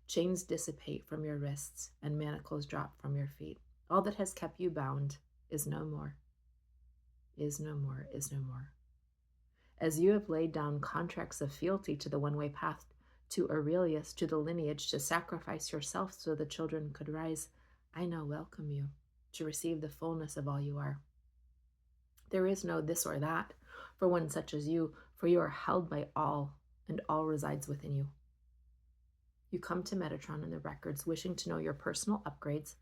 Chains dissipate from your wrists and manacles drop from your feet. All that has kept you bound is no more, is no more, is no more. As you have laid down contracts of fealty to the one-way path, to Aurelius, to the lineage, to sacrifice yourself so the children could rise, I now welcome you to receive the fullness of all you are. There is no this or that for one such as you, for you are held by all, and all resides within you. You come to Metatron and the records wishing to know your personal upgrades,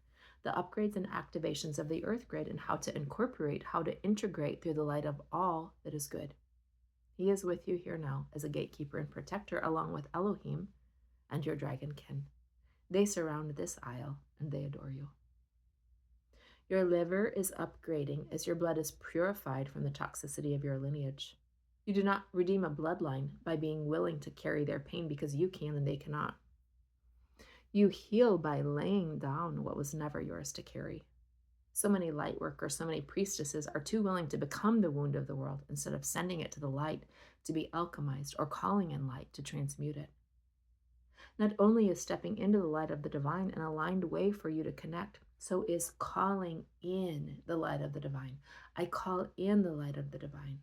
the upgrades and activations of the earth grid, and how to incorporate, how to integrate through the light of all that is good. He is with you here now as a gatekeeper and protector, along with Elohim and your dragon kin. They surround this isle and they adore you. Your liver is upgrading as your blood is purified from the toxicity of your lineage. You do not redeem a bloodline by being willing to carry their pain because you can and they cannot. You heal by laying down what was never yours to carry. So many light workers, so many priestesses are too willing to become the wound of the world instead of sending it to the light to be alchemized or calling in light to transmute it. Not only is stepping into the light of the divine an aligned way for you to connect, so is calling in the light of the divine. I call in the light of the divine.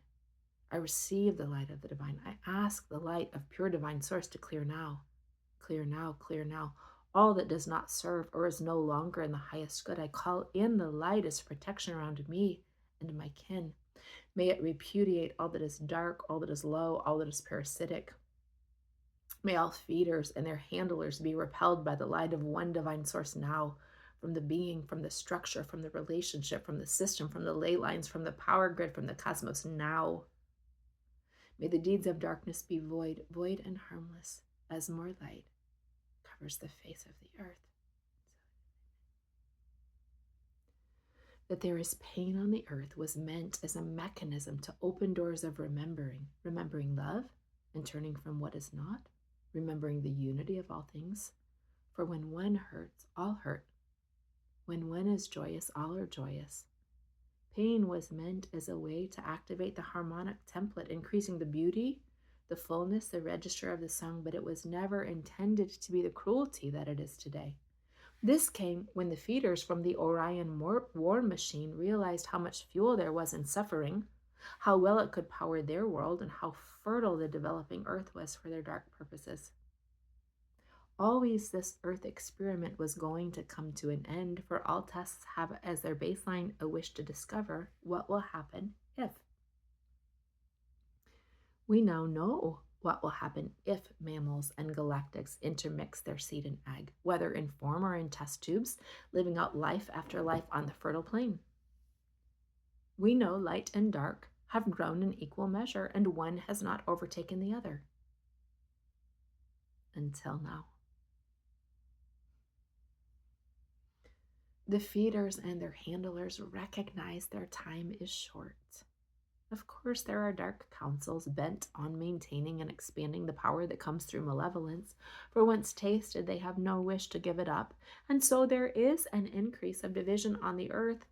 I receive the light of the divine. I ask the light of pure divine source to clear now, clear now, clear now. All that does not serve or is no longer in the highest good, I call in the light as protection around me and my kin. May it repudiate all that is dark, all that is low, all that is parasitic. May all feeders and their handlers be repelled by the light of one divine source now, from the being, from the structure, from the relationship, from the system, from the ley lines, from the power grid, from the cosmos now. May the deeds of darkness be void, void and harmless, as more light covers the face of the earth. That there is pain on the earth was meant as a mechanism to open doors of remembering love and turning from what is not, remembering the unity of all things. For when one hurts, all hurt. When one is joyous, all are joyous. Pain was meant as a way to activate the harmonic template, increasing the beauty, the fullness, the register of the song, but it was never intended to be the cruelty that it is today. This came when the feeders from the Orion war machine realized how much fuel there was in suffering, how well it could power their world, and how fertile the developing earth was for their dark purposes. Always this earth experiment was going to come to an end, for all tests have as their baseline a wish to discover what will happen if. We now know what will happen if mammals and galactics intermix their seed and egg, whether in form or in test tubes, living out life after life on the fertile plain. We know light and dark have grown in equal measure, and one has not overtaken the other. Until now. The feeders and their handlers recognize their time is short. Of course, there are dark councils bent on maintaining and expanding the power that comes through malevolence, for once tasted, they have no wish to give it up, and so there is an increase of division on the earth,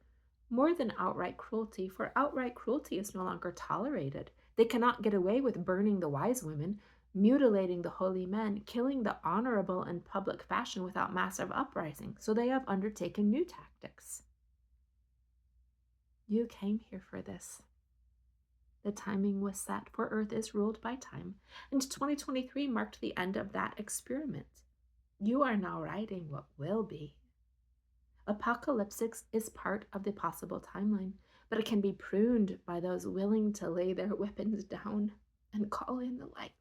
more than outright cruelty, for outright cruelty is no longer tolerated. They cannot get away with burning the wise women, mutilating the holy men, killing the honorable in public fashion without massive uprising, so they have undertaken new tactics. You came here for this. The timing was set, for Earth is ruled by time, and 2023 marked the end of that experiment. You are now writing what will be. Apocalypse is part of the possible timeline, but it can be pruned by those willing to lay their weapons down and call in the light.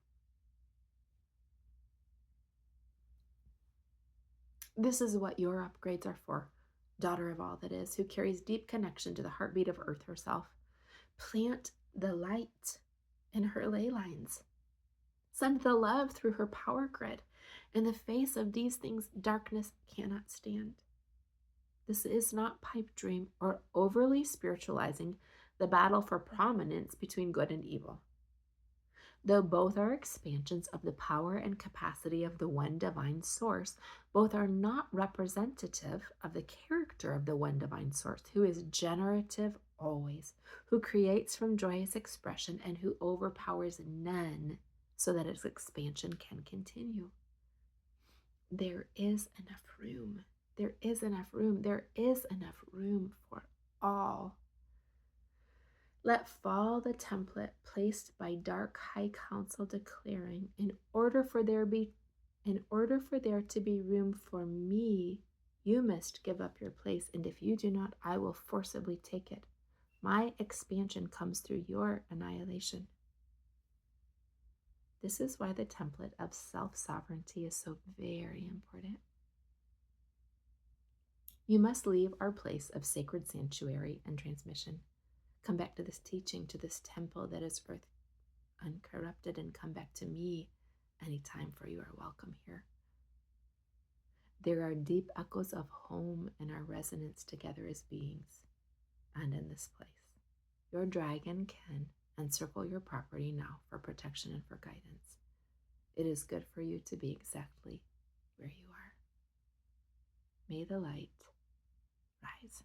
This is what your upgrades are for, daughter of all that is, who carries deep connection to the heartbeat of Earth herself. Plant the light in her ley lines. Send the love through her power grid. In the face of these things, darkness cannot stand. This is not pipe dream or overly spiritualizing the battle for prominence between good and evil. Though both are expansions of the power and capacity of the one divine source, both are not representative of the character of the one divine source, who is generative always, who creates from joyous expression, and who overpowers none so that its expansion can continue. There is enough room. There is enough room. There is enough room for all. Let fall the template placed by dark high council declaring, in order for there to be room for me, you must give up your place, and if you do not, I will forcibly take it. My expansion comes through your annihilation. This is why the template of self-sovereignty is so very important. You must leave our place of sacred sanctuary and transmission. Come back to this teaching, to this temple that is earth uncorrupted, and come back to me anytime, for you are welcome here. There are deep echoes of home in our resonance together as beings and in this place. Your dragon can encircle your property now for protection and for guidance. It is good for you to be exactly where you are. May the light rise.